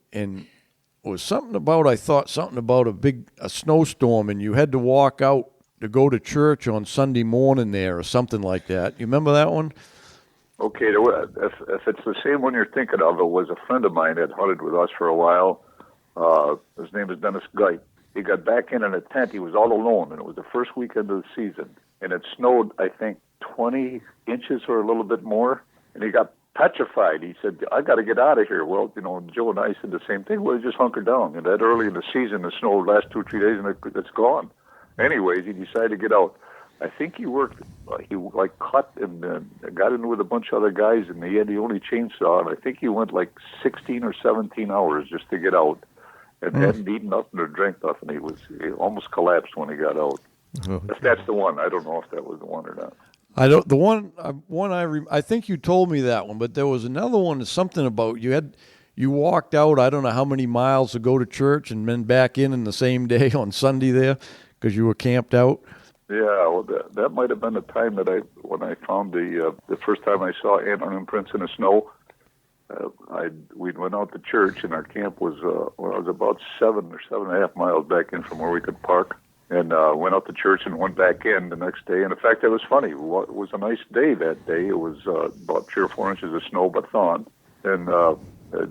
it was something about a snowstorm, and you had to walk out to go to church on Sunday morning there or something like that. You remember that one? Okay, if it's the same one you're thinking of, it was a friend of mine that hunted with us for a while. His name is Dennis Geit. he got back in a tent. He was all alone, and it was the first weekend of the season. And it snowed, I think, 20 inches or a little bit more. And he got petrified. He said, I got to get out of here. Well, Joe and I said the same thing. Well, just hunker down. And that early in the season, the snow last 2-3 days, and it's gone. Anyways, he decided to get out. I think he worked, he cut and got in with a bunch of other guys, and he had the only chainsaw. And I think he went 16 or 17 hours just to get out, and hadn't eaten nothing or drank nothing. He almost collapsed when he got out. Okay. If that's the one, I don't know if that was the one or not. I don't. The one I think you told me that one, but there was another one. Something about you walked out. I don't know how many miles to go to church, and then back in the same day on Sunday there because you were camped out. Yeah, well, that might have been the time when I found the first time I saw antler imprints in the snow. We went out to church, and our camp was was about 7 or 7.5 miles back in from where we could park, and went out to church and went back in the next day. And in fact, it was funny. It was a nice day that day. It was about 3 or 4 inches of snow, but thawing, and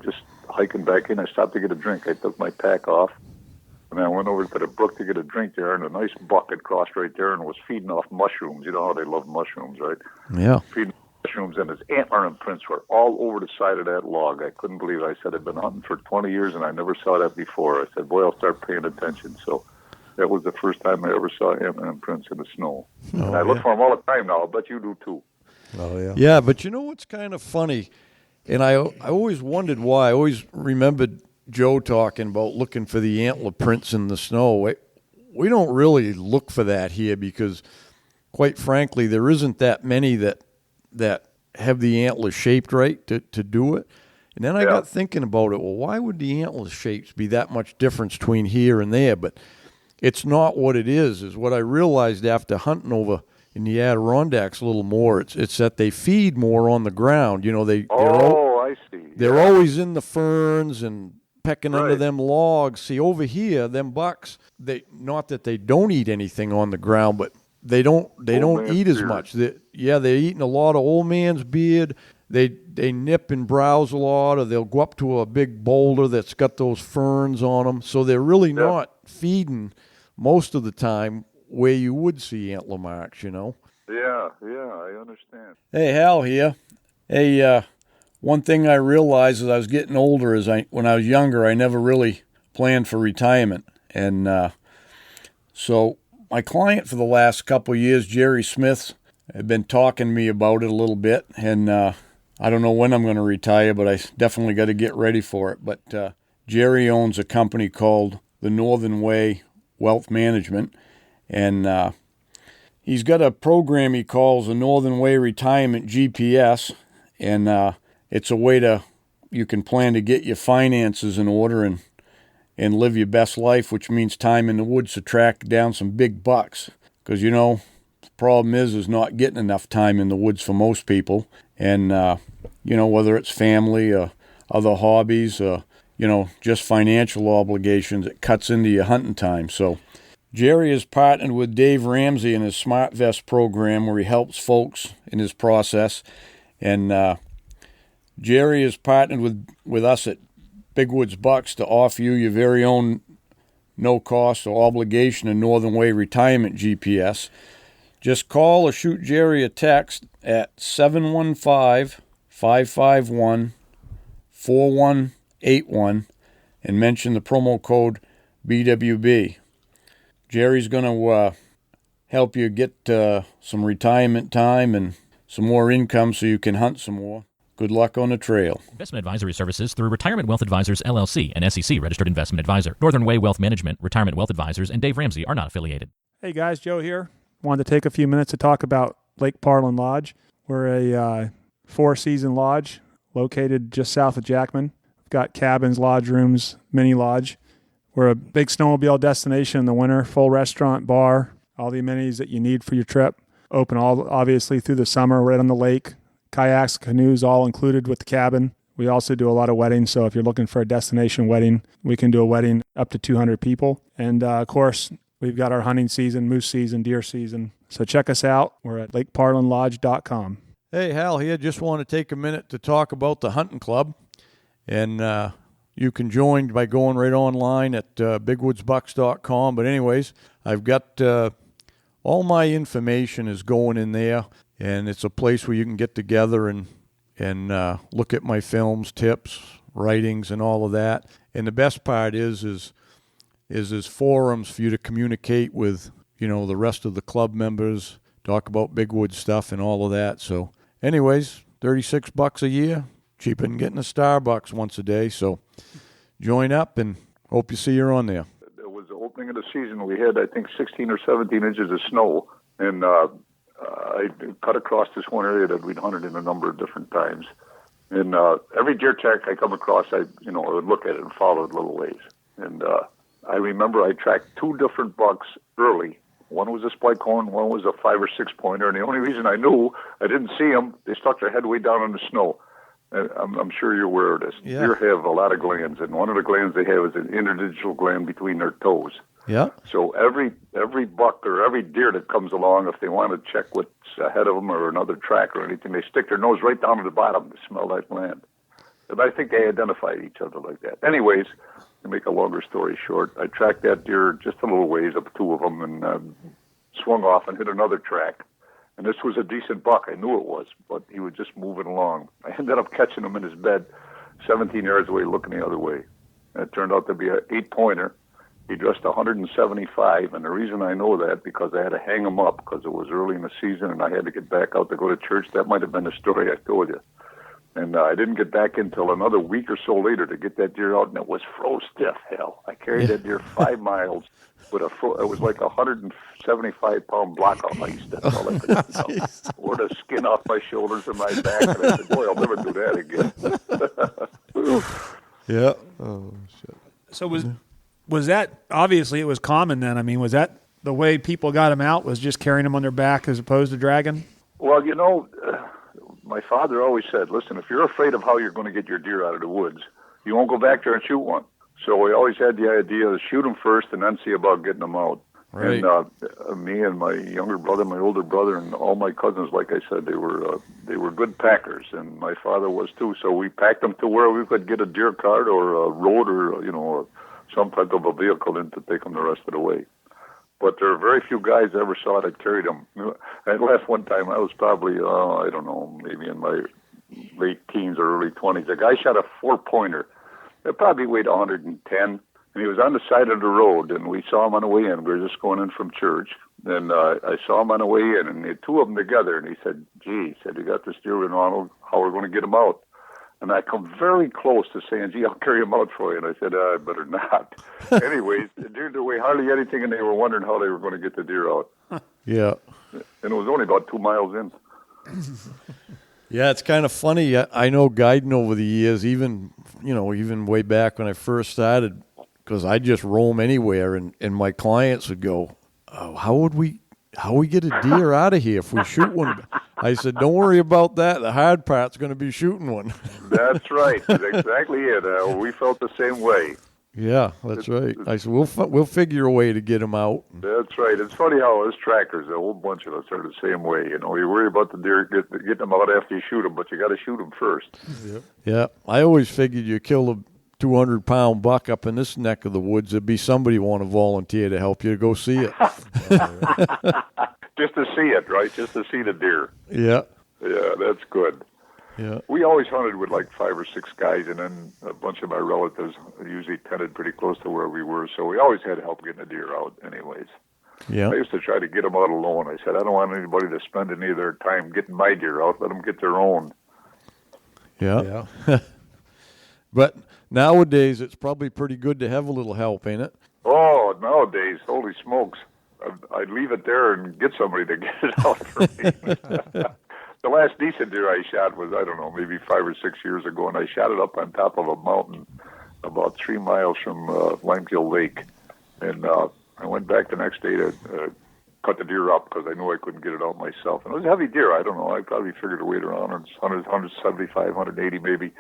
just hiking back in. I stopped to get a drink. I took my pack off. And I went over to the brook to get a drink there, and a nice buck had crossed right there and was feeding off mushrooms. You know how they love mushrooms, right? Yeah. Feeding mushrooms, and his antler imprints were all over the side of that log. I couldn't believe it. I said, I've been hunting for 20 years, and I never saw that before. I said, boy, I'll start paying attention. So that was the first time I ever saw antler imprints in the snow. And I look for them all the time now. I'll bet you do, too. Oh, yeah. Yeah, but you know what's kind of funny? And I always wondered why. I always remembered Joe talking about looking for the antler prints in the snow. We don't really look for that here because, quite frankly, there isn't that many that have the antlers shaped right to do it. And then I got thinking about it. Well, why would the antler shapes be that much difference between here and there? But it's not what it is what I realized after hunting over in the Adirondacks a little more. It's that they feed more on the ground. I see. They're always in the ferns and pecking Right. under them logs. See, over here, them bucks, not that they don't eat anything on the ground, but they don't eat as much. They're eating a lot of old man's beard. They nip and browse a lot, or they'll go up to a big boulder that's got those ferns on them. So they're really not feeding most of the time where you would see antler marks, Yeah, I understand. Hey, Hal here. Hey, one thing I realized as I was getting older is when I was younger, I never really planned for retirement. And so my client for the last couple of years, Jerry Smith, had been talking to me about it a little bit. And I don't know when I'm going to retire, but I definitely got to get ready for it. But Jerry owns a company called the Northern Way Wealth Management. And he's got a program he calls the Northern Way Retirement GPS. And it's a way you can plan to get your finances in order and live your best life, which means time in the woods to track down some big bucks. Because, the problem is not getting enough time in the woods for most people. And, whether it's family or other hobbies or, just financial obligations, it cuts into your hunting time. So Jerry has partnered with Dave Ramsey in his Smart Vest program where he helps folks in his process. And Jerry has partnered with us at Big Woods Bucks to offer you your very own no-cost or obligation and Northern Way Retirement GPS. Just call or shoot Jerry a text at 715-551-4181 and mention the promo code BWB. Jerry's going to help you get some retirement time and some more income so you can hunt some more. Good luck on the trail. Investment advisory services through Retirement Wealth Advisors, LLC, an SEC registered investment advisor. Northern Way Wealth Management, Retirement Wealth Advisors, and Dave Ramsey are not affiliated. Hey guys, Joe here. Wanted to take a few minutes to talk about Lake Parlin Lodge. We're a 4-season lodge located just south of Jackman. We've got cabins, lodge rooms, mini lodge. We're a big snowmobile destination in the winter, full restaurant, bar, all the amenities that you need for your trip. Open obviously through the summer, right on the lake. Kayaks, canoes, all included with the cabin. We also do a lot of weddings, so if you're looking for a destination wedding, we can do a wedding up to 200 people. And, of course, we've got our hunting season, moose season, deer season. So check us out. We're at lakeparlinlodge.com. Hey, Hal here. Just want to take a minute to talk about the hunting club. And, you can join by going right online at bigwoodsbucks.com. But anyways, I've got all my information is going in there, and it's a place where you can get together and look at my films, tips, writings, and all of that. And the best part is there's forums for you to communicate with, the rest of the club members, talk about Big Woods stuff and all of that. So anyways, $36 a year, cheaper than getting a Starbucks once a day. So join up, and hope you see you on there. It was the opening of the season. We had, I think, 16 or 17 inches of snow, and I cut across this one area that we'd hunted in a number of different times. And every deer track I come across, I would look at it and follow it a little ways. And I remember I tracked 2 different bucks early. One was a spike horn, one was a 5 or 6 pointer. And the only reason I knew I didn't see them, they stuck their head way down in the snow. And I'm sure you're aware of this. Yeah. Deer have a lot of glands, and one of the glands they have is an interdigital gland between their toes. Yeah. So every buck or every deer that comes along, if they want to check what's ahead of them or another track or anything, they stick their nose right down to the bottom to smell that gland. And I think they identified each other like that. Anyways, to make a longer story short, I tracked that deer just a little ways, up 2 of them, and swung off and hit another track. And this was a decent buck. I knew it was, but he was just moving along. I ended up catching him in his bed 17 yards away, looking the other way. And it turned out to be an 8-pointer. He dressed 175, and the reason I know that, because I had to hang him up because it was early in the season and I had to get back out to go to church. That might have been the story I told you. And I didn't get back until another week or so later to get that deer out, and it was froze stiff, hell. I carried that deer 5 miles with it was like a 175-pound block of ice. That's all I could do. Wore the skin off my shoulders and my back, and I said, boy, I'll never do that again. Yeah. Oh, shit. So was that, obviously it was common then? I mean, was that the way people got them out, was just carrying them on their back as opposed to dragging? Well, my father always said, listen, if you're afraid of how you're going to get your deer out of the woods, you won't go back there and shoot one. So we always had the idea to shoot them first and then see about getting them out. Right. And me and my younger brother, my older brother, and all my cousins, like I said, they were good packers, and my father was too. So we packed them to where we could get a deer cart or a road or some type of a vehicle in to take them the rest of the way. But there are very few guys I ever saw that carried them. I last one time, I was probably, I don't know, maybe in my late teens or early 20s. A guy shot a 4-pointer. It probably weighed 110, and he was on the side of the road, and we saw him on the way in. We were just going in from church. And I saw him on the way in, and the 2 of them together, and he said, gee, you got this deer in Arnold, how are we going to get him out? And I come very close to saying, gee, I'll carry him out for you. And I said, I better not. Anyways, the deer didn't weigh hardly anything, and they were wondering how they were going to get the deer out. Yeah. And it was only about 2 miles in. Yeah, it's kind of funny. I know guiding over the years, even way back when I first started, because I just roam anywhere, and my clients would go, oh, how we get a deer out of here if we shoot one? I said, don't worry about that. The hard part's going to be shooting one. That's right. That's exactly it. We felt the same way. Yeah, that's right. I said, we'll figure a way to get them out. That's right. It's funny how us trackers, a whole bunch of us are the same way. You worry about the deer, get them out after you shoot them, but you got to shoot them first. Yeah. I always figured you kill a 200-pound buck up in this neck of the woods, there'd be somebody want to volunteer to help you to go see it. Just to see it, right? Just to see the deer. Yeah. Yeah, that's good. Yeah. We always hunted with like 5 or 6 guys, and then a bunch of my relatives usually tended pretty close to where we were, so we always had help getting the deer out anyways. Yeah. I used to try to get them out alone. I said, I don't want anybody to spend any of their time getting my deer out. Let them get their own. Yeah. But nowadays, it's probably pretty good to have a little help, ain't it? Oh, nowadays, holy smokes. I'd leave it there and get somebody to get it out for me. The last decent deer I shot was, I don't know, maybe 5 or 6 years ago, and I shot it up on top of a mountain about 3 miles from Limekill Lake. And I went back the next day to cut the deer up because I knew I couldn't get it out myself. And it was a heavy deer. I don't know. I probably figured it weighed around 175, 180 maybe.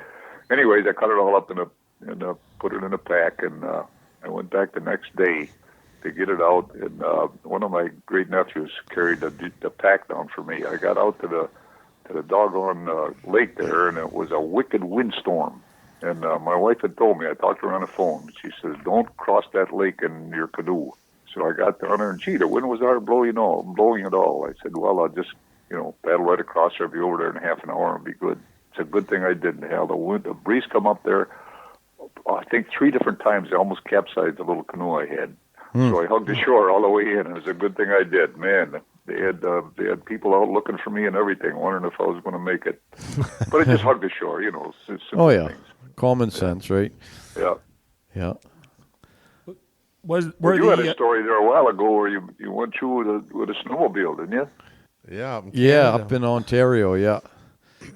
Anyways, I cut it all up and put it in a pack, and I went back the next day to get it out. And one of my great nephews carried the pack down for me. I got out to the doggone lake there, and it was a wicked windstorm. And my wife had told me, I talked to her on the phone. She says, don't cross that lake in your canoe. So I got down there, and gee, the wind was out blowing it all. I said, well, I'll just, paddle right across there, be over there in half an hour, and be good. It's a good thing I didn't. The breeze come up there, I think 3 different times. I almost capsized the little canoe I had. So I hugged the shore all the way in, and it was a good thing I did. Man, they had people out looking for me and everything, wondering if I was going to make it. But I just hugged the shore, Oh, yeah. things. Common sense, right? Yeah. Yeah. You had a story there a while ago where you went through with a snowmobile, didn't you? Yeah. Up in Ontario, yeah.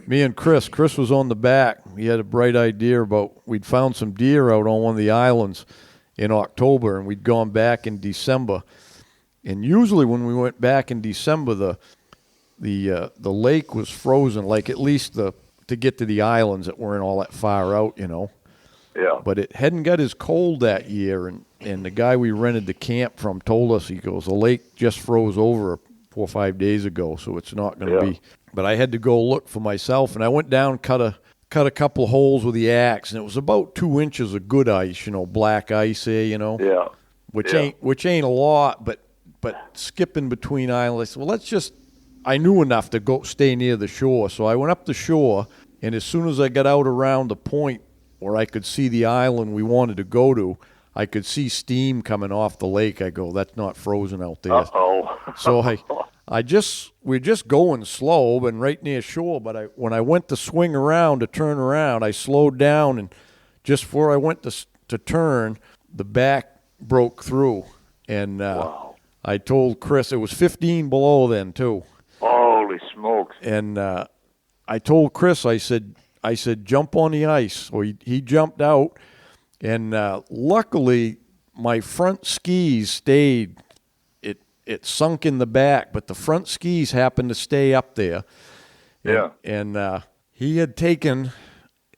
Me and Chris was on the back. He had a bright idea about, we'd found some deer out on one of the islands in October, and we'd gone back in December. And usually when we went back in December, the lake was frozen, like at least to get to the islands that weren't all that far out, Yeah. But it hadn't got as cold that year, and the guy we rented the camp from told us, he goes, the lake just froze over 4 or 5 days ago, so it's not going to be. But I had to go look for myself, and I went down, cut a couple of holes with the axe, and it was about 2 inches of good ice, black ice there, Yeah. which ain't a lot, but skipping between islands. Well, I knew enough to go stay near the shore, so I went up the shore, and as soon as I got out around the point where I could see the island we wanted to go to, I could see steam coming off the lake. I go, that's not frozen out there. Uh-oh. So we're just going slow and right near shore, but when I went to swing around, to turn around, I slowed down, and just before I went to turn, the back broke through. And wow. I told Chris, it was 15 below then too. Holy smokes. And I told Chris, I said, jump on the ice. So he jumped out, and luckily my front skis stayed. It sunk in the back, but the front skis happened to stay up there. And he had taken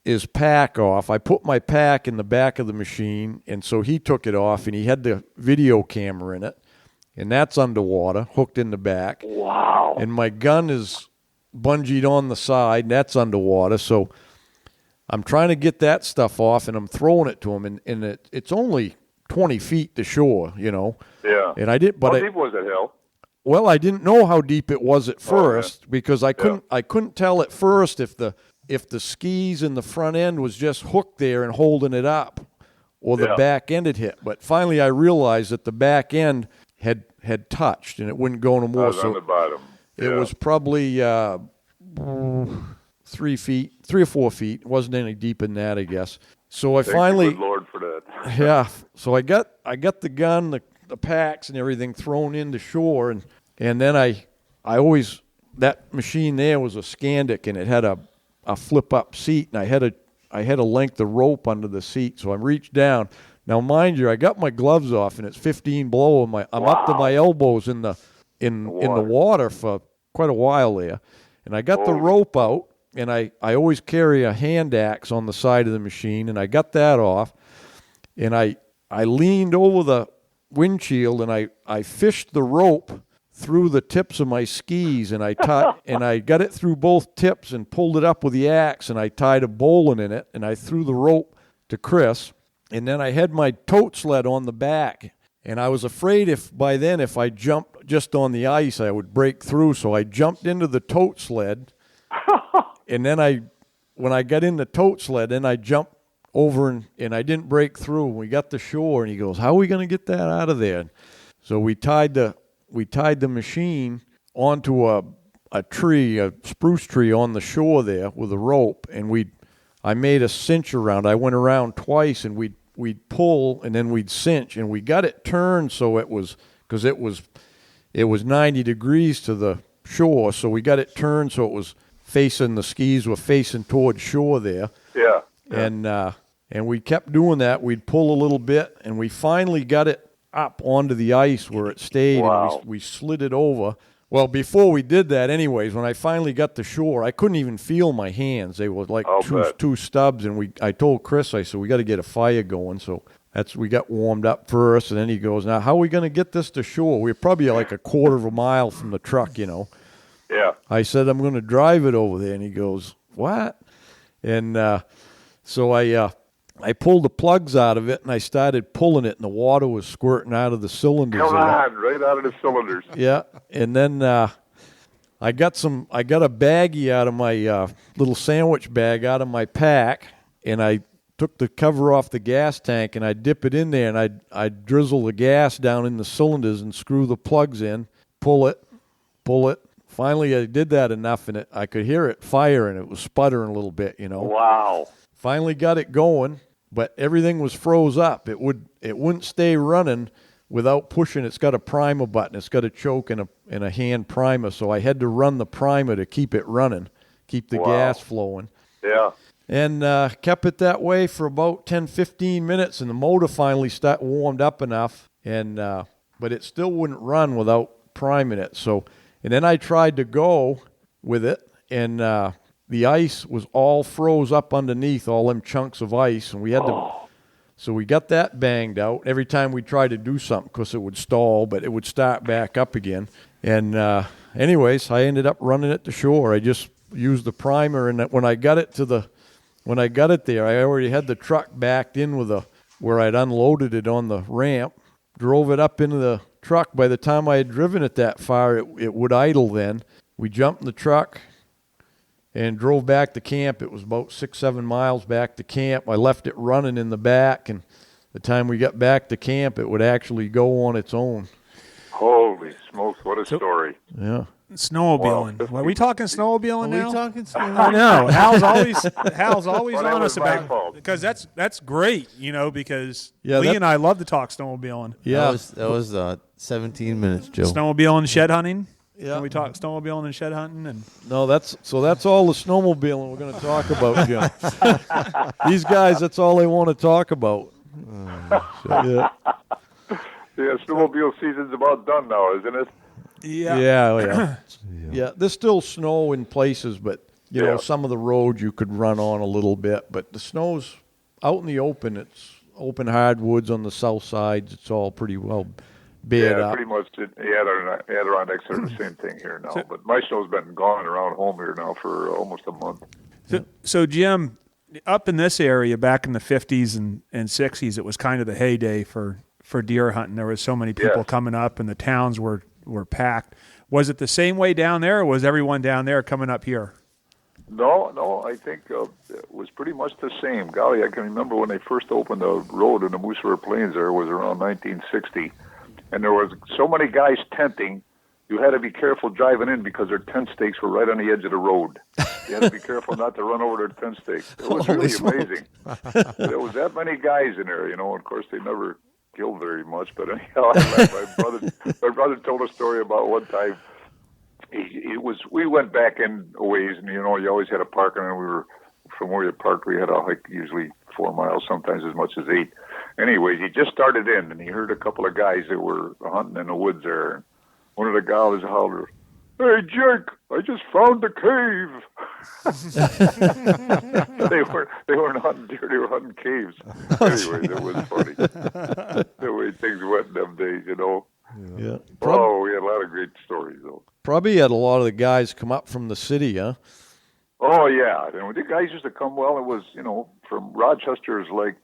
his pack off. I put my pack in the back of the machine, and so he took it off, and he had the video camera in it, and that's underwater, hooked in the back. Wow. And my gun is bungeed on the side, and that's underwater. So I'm trying to get that stuff off, and I'm throwing it to him, and it's only 20 feet to shore, Yeah. And I did, but how deep was it, Hal? Well, I didn't know how deep it was at first because I couldn't tell at first if the skis in the front end was just hooked there and holding it up, or the back end had hit. But finally, I realized that the back end had touched and it wouldn't go no more. On the bottom. It was probably 3 or 4 feet. It wasn't any deeper than that, I guess. So Thank you, good Lord, for that. Yeah. So I got the gun, the packs and everything thrown into shore, and then I always, that machine there was a Scandic, and it had a flip up seat, and I had a length of rope under the seat, so I reached down. Now mind you, I got my gloves off, and it's 15 below, and I'm up to my elbows in the water for quite a while there, and I got the rope out, and I always carry a hand axe on the side of the machine, and I got that off, and I leaned over the windshield, and I fished the rope through the tips of my skis, and I got it through both tips and pulled it up with the axe, and I tied a bowline in it, and I threw the rope to Chris, and then I had my tote sled on the back, and I was afraid if I jumped just on the ice, I would break through, so I jumped into the tote sled, and then when I got in the tote sled, then I jumped over and I didn't break through. We got to shore, and he goes, how are we going to get that out of there? So we tied the machine onto a tree, a spruce tree on the shore there with a rope, and I made a cinch around. I went around twice, and we'd pull, and then we'd cinch, and we got it turned so it was 90 degrees to the shore, so we got it turned so it was facing, the skis were facing toward shore there. Yeah. And we kept doing that. We'd pull a little bit, and we finally got it up onto the ice where it stayed. Wow. And we slid it over. Well, before we did that anyways, when I finally got to shore, I couldn't even feel my hands. They were like two stubs, and I told Chris, I said, we got to get a fire going. So we got warmed up first, and then he goes, now, how are we going to get this to shore? We're probably like a quarter of a mile from the truck, Yeah. Yeah. I said, I'm going to drive it over there, and he goes, what? And So I pulled the plugs out of it, and I started pulling it, and the water was squirting out of the cylinders. Come on, right out of the cylinders. Yeah, and then I got a baggie out of my little sandwich bag out of my pack, and I took the cover off the gas tank, and I dip it in there, and I drizzle the gas down in the cylinders and screw the plugs in, pull it. Finally, I did that enough, and I could hear it fire, and it was sputtering a little bit, Wow. Finally got it going, but everything was froze up. It wouldn't stay running without pushing. It's got a primer button. It's got a choke and a hand primer, so I had to run the primer to keep it running, keep the gas flowing. Yeah. And kept it that way for about 10, 15 minutes, and the motor finally warmed up enough, and but it still wouldn't run without priming it. And then I tried to go with it, and the ice was all froze up underneath, all them chunks of ice, and we had to. So we got that banged out. Every time we tried to do something, because it would stall, but it would start back up again. And anyways, I ended up running it to shore. I just used the primer, and when I got it there, I already had the truck backed in where I'd unloaded it on the ramp, drove it up into the truck. By the time I had driven it that far, it would idle then. We jumped in the truck and drove back to camp. It was about 6-7 miles back to camp. I left it running in the back, and the time we got back to camp, it would actually go on its own. Holy smokes, what a story. Yeah. Snowmobiling. Are we talking snowmobiling now? Are we talking I know. Hal's always Well, that on was us my about fault. because that's great, because Yeah, Lee and I love to talk snowmobiling. Yeah. That was 17 minutes, Joe. Snowmobiling and shed hunting. Yeah. Can we talk snowmobiling and shed hunting? And No, that's all the snowmobiling we're going to talk about, Jim. These guys, that's all they want to talk about. Yeah. Yeah, snowmobile season's about done now, isn't it? Yeah. There's still snow in places, but you know, Yeah. some of the roads you could run on a little bit. But the snow's out in the open. It's open hardwoods on the south sides. It's all pretty well bared up. Pretty much. Adirondacks are the same thing here now. But my snow's been gone around home here now for almost a month. So Jim, up in this area back in the 50s and 60s, it was kind of the heyday for deer hunting. There was so many people coming up, and the towns were packed. Was it the same way down there, or was everyone down there coming up here? No, I think it was pretty much the same. Golly, I can remember when they first opened the road in the Moose River Plains there, it was around 1960, and there was so many guys tenting, you had to be careful driving in because their tent stakes were right on the edge of the road. You had to be careful not to run over their tent stakes. It was really amazing. There was that many guys in there, and of course they never killed very much, but anyhow, my brother told a story about one time. We went back in a ways, and you always had a parking, and we were from where you parked. We had a hike, usually 4 miles, sometimes as much as 8. Anyways, he just started in, and he heard a couple of guys that were hunting in the woods there. And one of the guys hollered, "Hey, Jake, I just found the cave." They weren't hunting deer; they were hunting caves. Anyways, it was funny the way things went in them days, Yeah. We had a lot of great stories, though. Probably had a lot of the guys come up from the city, huh? Oh, yeah. The guys used to come, it was, from Rochester is like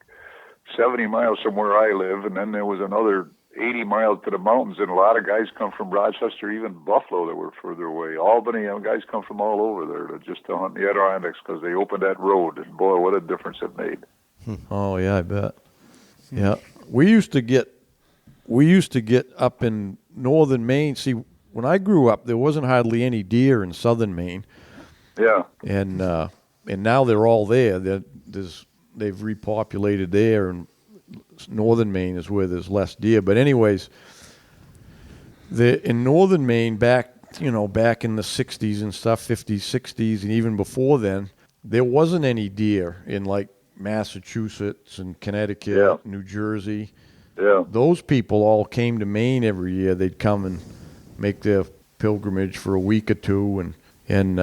70 miles from where I live, and then there was another 80 miles to the mountains, and a lot of guys come from Rochester, even Buffalo that were further away. Albany, guys come from all over there to hunt the Adirondacks because they opened that road, and boy, what a difference it made. Oh, yeah, I bet. Yeah. We used to get up in northern Maine. See, when I grew up, there wasn't hardly any deer in southern Maine. Yeah. And now they're all there. They've repopulated there, and northern Maine is where there's less deer. But anyways, in northern Maine, back in the 60s and stuff, 50s, 60s, and even before then, there wasn't any deer in like Massachusetts and Connecticut, New Jersey. Yeah. Those people all came to Maine every year. They'd come and make their pilgrimage for a week or two, and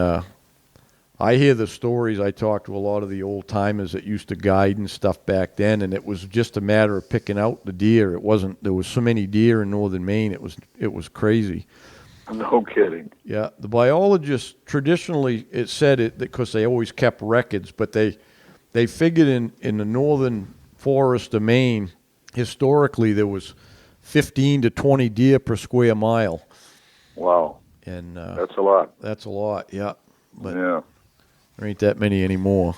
I hear the stories. I talk to a lot of the old timers that used to guide and stuff back then, and it was just a matter of picking out the deer. There was so many deer in northern Maine. It was crazy. No kidding. Yeah, the biologists traditionally it said it because they always kept records, but they they figured in the northern forest of Maine, historically there was 15 to 20 deer per square mile. Wow. And That's a lot. That's a lot, yeah. But Yeah. there ain't that many anymore.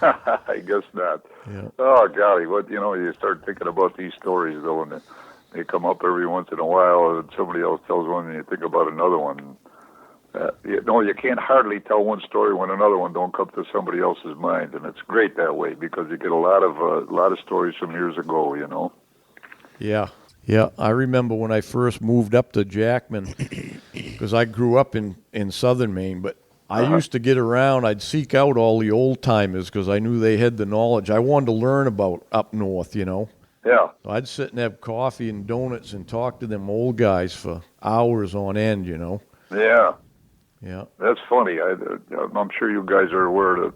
I guess not. Yeah. Oh, golly, you start thinking about these stories, though, and they come up every once in a while, and somebody else tells one, and you think about another one. You can't hardly tell one story when another one don't come to somebody else's mind, and it's great that way because you get a lot of stories from years ago, Yeah. Yeah, I remember when I first moved up to Jackman, because I grew up in southern Maine, but I used to get around, I'd seek out all the old-timers because I knew they had the knowledge. I wanted to learn about up north, Yeah. So I'd sit and have coffee and donuts and talk to them old guys for hours on end, Yeah. Yeah. That's funny. I'm sure you guys are aware of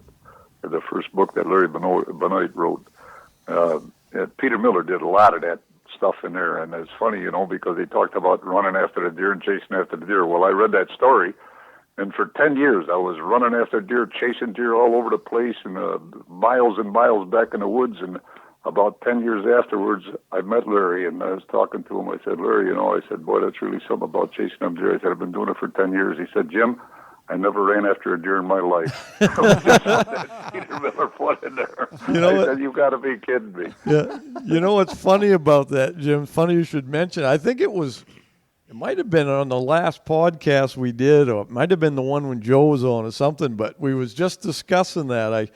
the first book that Larry Benoit wrote. Peter Miller did a lot of that stuff in there, and it's funny, because they talked about running after the deer and chasing after the deer. Well, I read that story, and for 10 years I was running after deer, chasing deer all over the place, and miles and miles back in the woods. And about 10 years afterwards, I met Larry, and I was talking to him. I said, Larry, I said, boy, that's really something about chasing them deer. I said, I've been doing it for 10 years. He said, Jim, I never ran after a deer in my life. Peter Miller put in there. I said, you've got to be kidding me. Yeah. You know what's funny about that, Jim? Funny you should mention. I think it might have been on the last podcast we did, or it might have been the one when Joe was on or something, but we was just discussing that.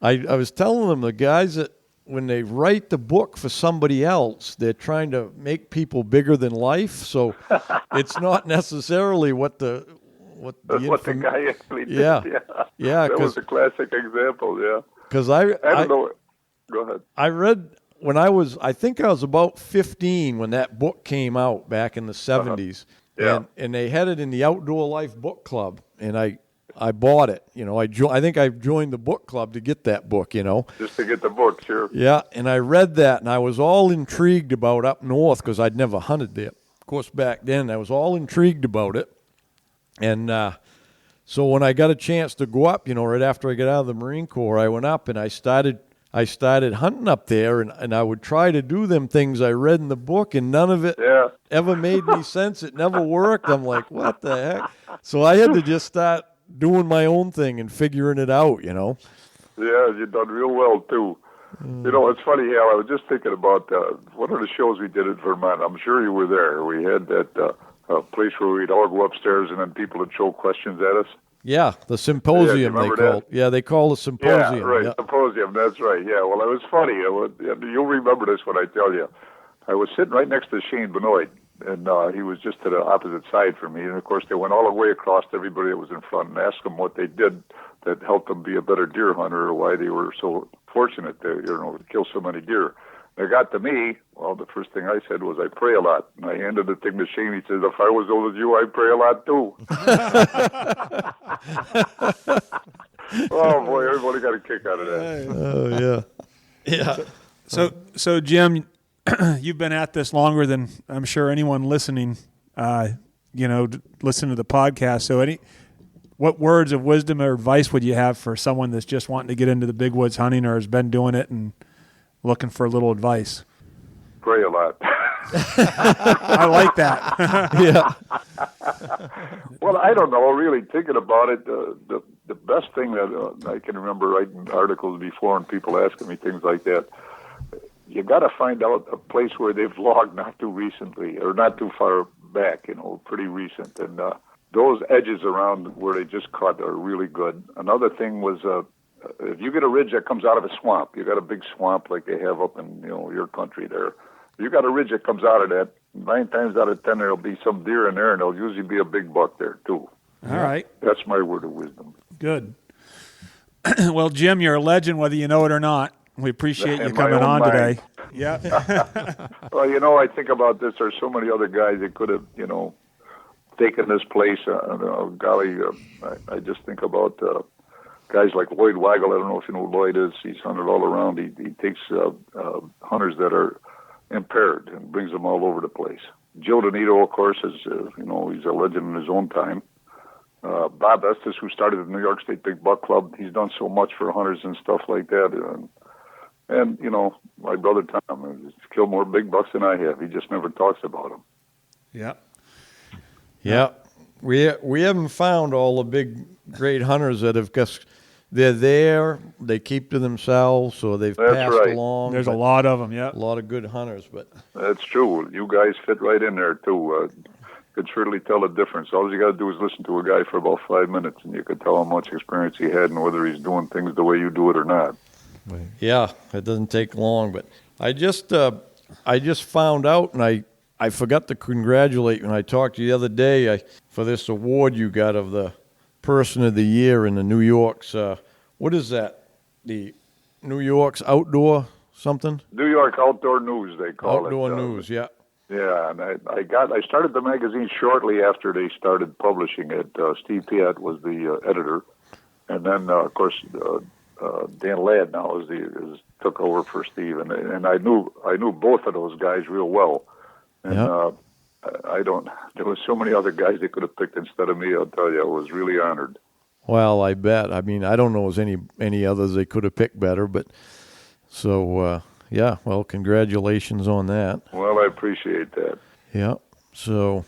I was telling them the guys that when they write the book for somebody else, they're trying to make people bigger than life. So it's not necessarily what the guy actually did. Yeah. That was a classic example. Yeah. Because I don't know. Go ahead. I read when I think I was about 15 when that book came out back in the 70s. Yeah. And they had it in the Outdoor Life Book Club, and I bought it. I think I joined the book club to get that book. Just to get the book, sure. Yeah, and I read that, and I was all intrigued about up north because I'd never hunted there. Of course, back then I was all intrigued about it. And so when I got a chance to go up, right after I got out of the Marine Corps, I went up and I started hunting up there, and I would try to do them things I read in the book, and none of it ever made any sense. It never worked. I'm like, what the heck? So I had to just start doing my own thing and figuring it out, Yeah, you've done real well, too. It's funny, Hal, I was just thinking about one of the shows we did in Vermont. I'm sure you were there. We had that place where we'd all go upstairs and then people would throw questions at us. Yeah, the symposium they called. Yeah, they call the symposium. Yeah, right, symposium, that's right. Yeah, well, it was funny. You'll remember this when I tell you. I was sitting right next to Shane Benoit, and he was just to the opposite side from me. And, of course, they went all the way across to everybody that was in front and asked them what they did that helped them be a better deer hunter or why they were so fortunate to kill so many deer. They got to me, well, the first thing I said was, I pray a lot. And I handed the thing to Shane. He says, if I was old as you, I'd pray a lot, too. Oh, boy, everybody got a kick out of that. Oh, yeah. Yeah. So Jim, you've been at this longer than I'm sure anyone listening, listen to the podcast. So what words of wisdom or advice would you have for someone that's just wanting to get into the big woods hunting or has been doing it and looking for a little advice? Pray a lot. I like that. Yeah. Well, I don't know. Really thinking about it, the best thing that I can remember writing articles before and people asking me things like that, you got to find out a place where they've logged not too recently or not too far back, pretty recent. And those edges around where they just caught are really good. Another thing was if you get a ridge that comes out of a swamp, you got a big swamp like they have up in your country there. If you got a ridge that comes out of that, 9 times out of 10 there'll be some deer in there, and there'll usually be a big buck there too. All right. That's my word of wisdom. Good. Well, Jim, you're a legend whether you know it or not. We appreciate you coming on today. Yeah. Well, I think about this. There's so many other guys that could have, taken this place. Golly, I just think about guys like Lloyd Weigel. I don't know if you know who Lloyd is. He's hunted all around. He takes hunters that are impaired and brings them all over the place. Joe Donito, of course, is he's a legend in his own time. Bob Estes, who started the New York State Big Buck Club, he's done so much for hunters and stuff like that. And you know, my brother Tom has killed more big bucks than I have. He just never talks about them. Yeah. Yeah. We haven't found all the big, great hunters that have just, they're there, they keep to themselves, or they've That's passed right. along. There's a lot of them, yeah. A lot of good hunters, but That's true. You guys fit right in there, too. Could surely tell the difference. All you got to do is listen to a guy for about 5 minutes, and you could tell how much experience he had and whether he's doing things the way you do it or not. yeah, it doesn't take long. But I just found out, and I forgot to congratulate you when I talked to you the other day for this award you got of the Person of the Year in the New York's, what is that? The New York's Outdoor something? New York Outdoor News, they call it. Outdoor News, yeah. Yeah, and I started the magazine shortly after they started publishing it. Steve Piat was the editor, and then of course Dan Ladd now took over for Steve, and I knew both of those guys real well, and there was so many other guys they could have picked instead of me. I'll tell you, I was really honored. Well, I bet. I mean, I don't know if there's any others they could have picked better, but so. Yeah, well, congratulations on that. Well, I appreciate that. Yeah. So,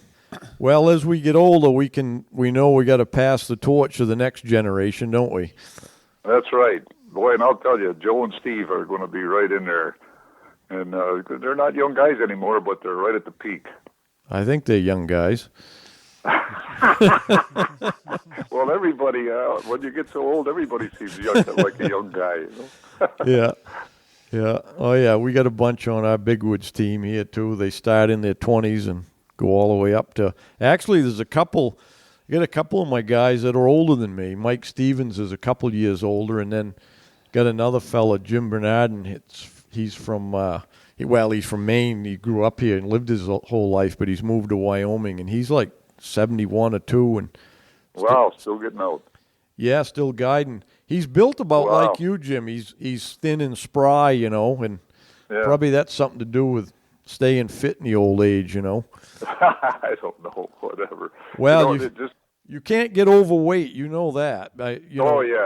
well, as we get older, we know we got to pass the torch to the next generation, don't we? That's right. Boy, and I'll tell you, Joe and Steve are going to be right in there. And they're not young guys anymore, but they're right at the peak. I think they're young guys. Well, everybody, when you get so old, everybody seems young, like a young guy. You know? Yeah. Yeah. Oh, yeah. We got a bunch on our Big Woods team here, too. They start in their 20s and go all the way up to... Actually, there's a couple... I got a couple of my guys that are older than me. Mike Stevens is a couple years older, and then got another fella, Jim Bernard, and he's from... he's from Maine. He grew up here and lived his whole life, but he's moved to Wyoming, and he's like 71 or 2. And wow, still getting out. Yeah, still guiding. He's built about Wow. like you, Jim. He's thin and spry, you know, and probably that's something to do with staying fit in the old age, you know. I don't know, whatever. Well, you can't get overweight, you know that. Yeah,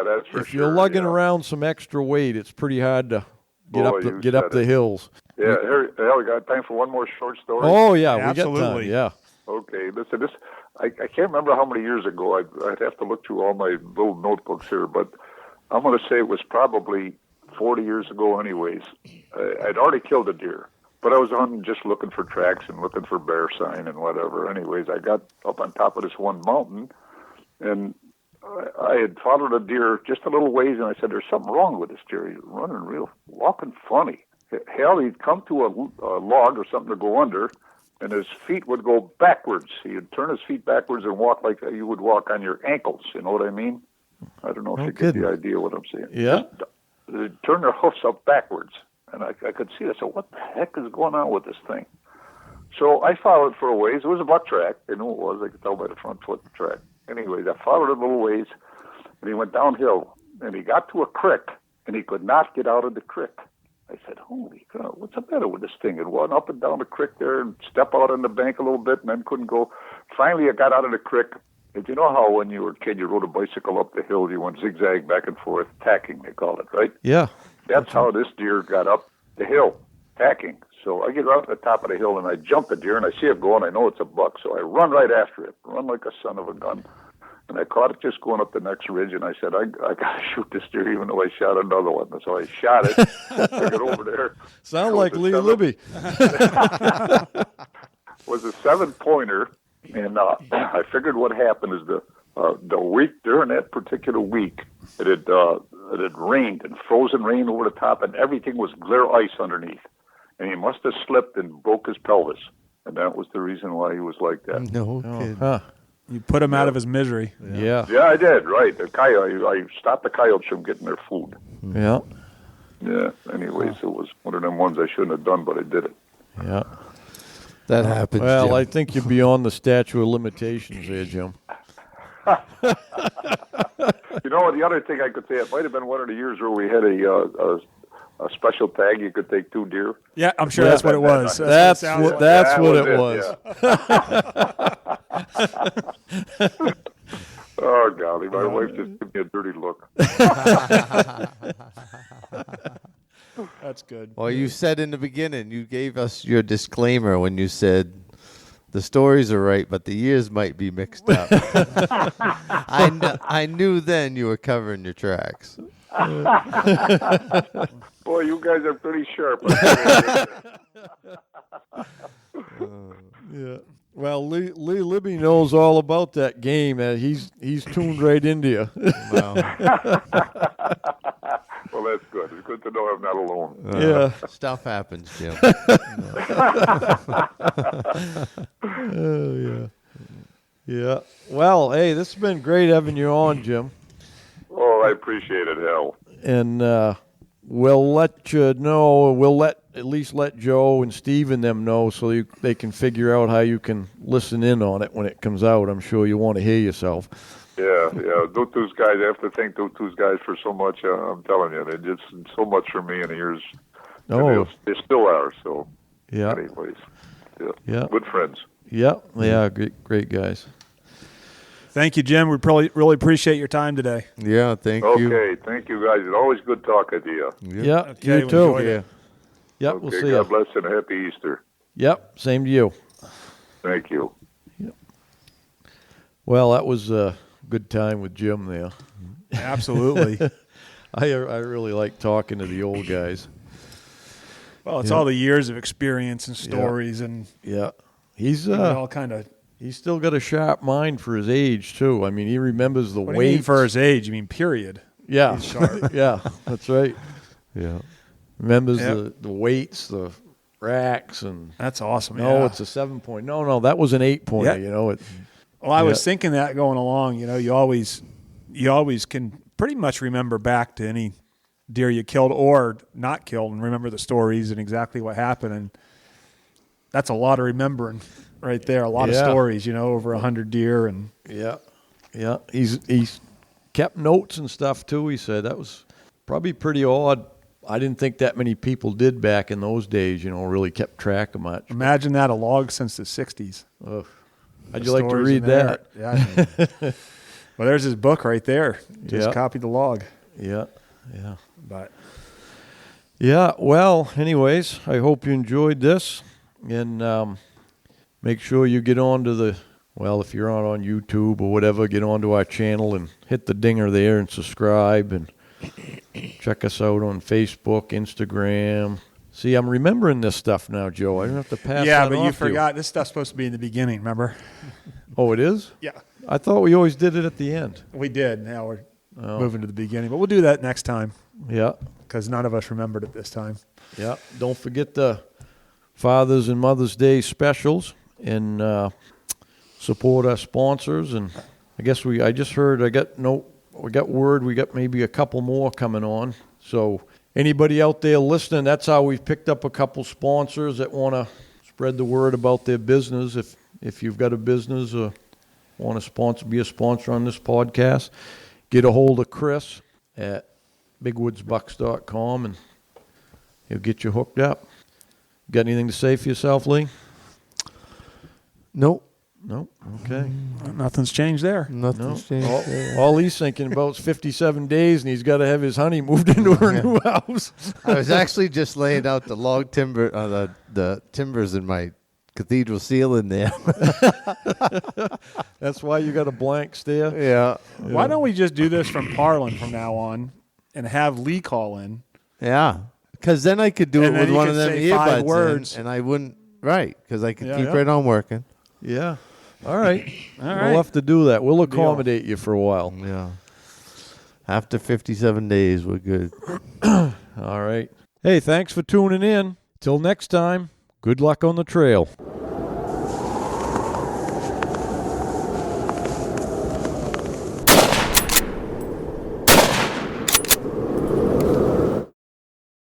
that's for sure. If you're lugging around some extra weight, it's pretty hard to get up the hills. Yeah, we got time for one more short story. Oh yeah, we absolutely. got time. Yeah. Okay, listen, I can't remember how many years ago. I'd have to look through all my little notebooks here, but I'm going to say it was probably 40 years ago anyways. I'd already killed a deer, but I was hunting just looking for tracks and looking for bear sign and whatever. Anyways, I got up on top of this one mountain, and I had followed a deer just a little ways, and I said, there's something wrong with this deer. He's walking funny. Hell, he'd come to a log or something to go under, and his feet would go backwards. He'd turn his feet backwards and walk like you would walk on your ankles. You know what I mean? I don't know if you get the idea what I'm saying. Yeah. They'd turn their hoofs up backwards. And I could see it. I said, what the heck is going on with this thing? So I followed for a ways. It was a buck track. I knew it was. I could tell by the front foot the track. Anyways, I followed it a little ways, and he went downhill. And he got to a creek, and he could not get out of the creek. I said, holy cow, what's the matter with this thing? It went up and down the creek there and step out on the bank a little bit and then couldn't go. Finally, I got out of the creek. And you know how when you were a kid, you rode a bicycle up the hill, you went zigzag back and forth, tacking, they call it, right? Yeah. That's how this deer got up the hill, tacking. So I get right up the top of the hill, and I jump the deer, and I see it going. I know it's a buck, so I run right after it, run like a son of a gun. And I caught it just going up the next ridge, and I said, I got to shoot this deer even though I shot another one. So I shot it, took it over there. Sound like Lee Libby. Was a 7-pointer, and I figured what happened is the week, during that particular week, it had rained and frozen rain over the top, and everything was glare ice underneath. And he must have slipped and broke his pelvis. And that was the reason why he was like that. No kidding. Huh. You put him out of his misery. Yeah. Yeah, I did, right. The coyote, I stopped the coyotes from getting their food. Yeah. Yeah, anyways, it was one of them ones I shouldn't have done, but I did it. Yeah. That happens. Well, Jim. I think you're beyond the statute of limitations there, Jim. You know, the other thing I could say, it might have been one of the years where we had a special tag. You could take 2 deer. Yeah, I'm sure that's what it was. That's what it was was. it, yeah. Oh, golly, my wife just gave me a dirty look. That's good. Well, you said in the beginning, you gave us your disclaimer when you said the stories are right, but the years might be mixed up. I knew then you were covering your tracks. Boy, you guys are pretty sharp. Yeah. Well, Lee Libby knows all about that game. He's tuned right into you. Wow. Well, that's good. It's good to know I'm not alone. Yeah. Stuff happens, Jim. Oh, yeah. Yeah. Well, hey, this has been great having you on, Jim. Oh, I appreciate it, Hal. And we'll let you know. We'll at least let Joe and Steve and them know so they can figure out how you can listen in on it when it comes out. I'm sure you want to hear yourself. Yeah. Those guys, I have to thank those guys for so much. I'm telling you, they did so much for me in the years. Oh. They still are. So, Yeah. anyways, Yeah. good friends. Yeah. Yeah. Great guys. Thank you, Jim. We really appreciate your time today. Yeah, thank you. Okay, thank you, guys. It's always good talking to you. Yeah. Okay, You we too. enjoyed it. Yeah. Yep. Okay, We'll see God you. bless and happy Easter. Yep. Same to you. Thank you. Well, that was a good time with Jim there. Absolutely. I really like talking to the old guys. Well, it's Yeah. all the years of experience and stories, and Yeah. He's all kind of. he's still got a sharp mind for his age too. I mean, he remembers the What do you mean weights. for his age? You mean period? Yeah. He's sharp. Yeah, that's right. Yeah. Remembers Yep. the weights, the racks, and That's awesome. no, yeah. it's a 7-point. No, that was an 8-pointer. Yeah. You know it. Well, I was Yeah. thinking that going along. You always can pretty much remember back to any deer you killed or not killed, and remember the stories and exactly what happened. And that's a lot of remembering right there. A lot of Yeah. stories. Over 100 deer, and Yeah, yeah. He's kept notes and stuff too. He said that was probably pretty odd. I didn't think that many people did back in those days. Really kept track of much. imagine that, a log since the 60s. Ugh. How'd The you like to stories read in there. that? Yeah. Well, there's his book right there. Just Yeah. copy the log. Yeah, yeah. But Yeah, well, anyways, I hope you enjoyed this. And make sure you get on to if you're on YouTube or whatever, get onto our channel and hit the dinger there and subscribe. And check us out on Facebook, Instagram. See, I'm remembering this stuff now, Joe. I don't have to pass yeah, that but off you to forgot this stuff's supposed to be in the beginning, remember? Oh, it is? Yeah. I thought we always did it at the end. We did. Now we're Oh. moving to the beginning. But we'll do that next time Yeah, because none of us remembered it this time. yeah. Don't forget the Father's and Mother's Day specials and support our sponsors. And I guess I just heard, we got word, we got maybe a couple more coming on. So anybody out there listening, that's how we've picked up a couple sponsors that want to spread the word about their business. If you've got a business or want to be a sponsor on this podcast, get a hold of Chris at bigwoodsbucks.com and he'll get you hooked up. Got anything to say for yourself, Lee? Nope. No? Okay. Nothing's changed there. Nothing's changed. All he's thinking about is 57 days, and he's got to have his honey moved into her new house. I was actually just laying out the log timber, the timbers in my cathedral seal in there. That's why you got a blank stare. Yeah. Why don't we just do this from Parlin from now on and have Lee call in? Yeah. Because then I could do And it then with you one could of them say 5 earbuds words. and I wouldn't, right, because I could Yeah, keep yeah. right on working. Yeah. All right. All We'll right. have to do that. We'll Deal. accommodate you for a while. Yeah. After 57 days, we're good. All right. Hey, thanks for tuning in. Till next time, good luck on the trail.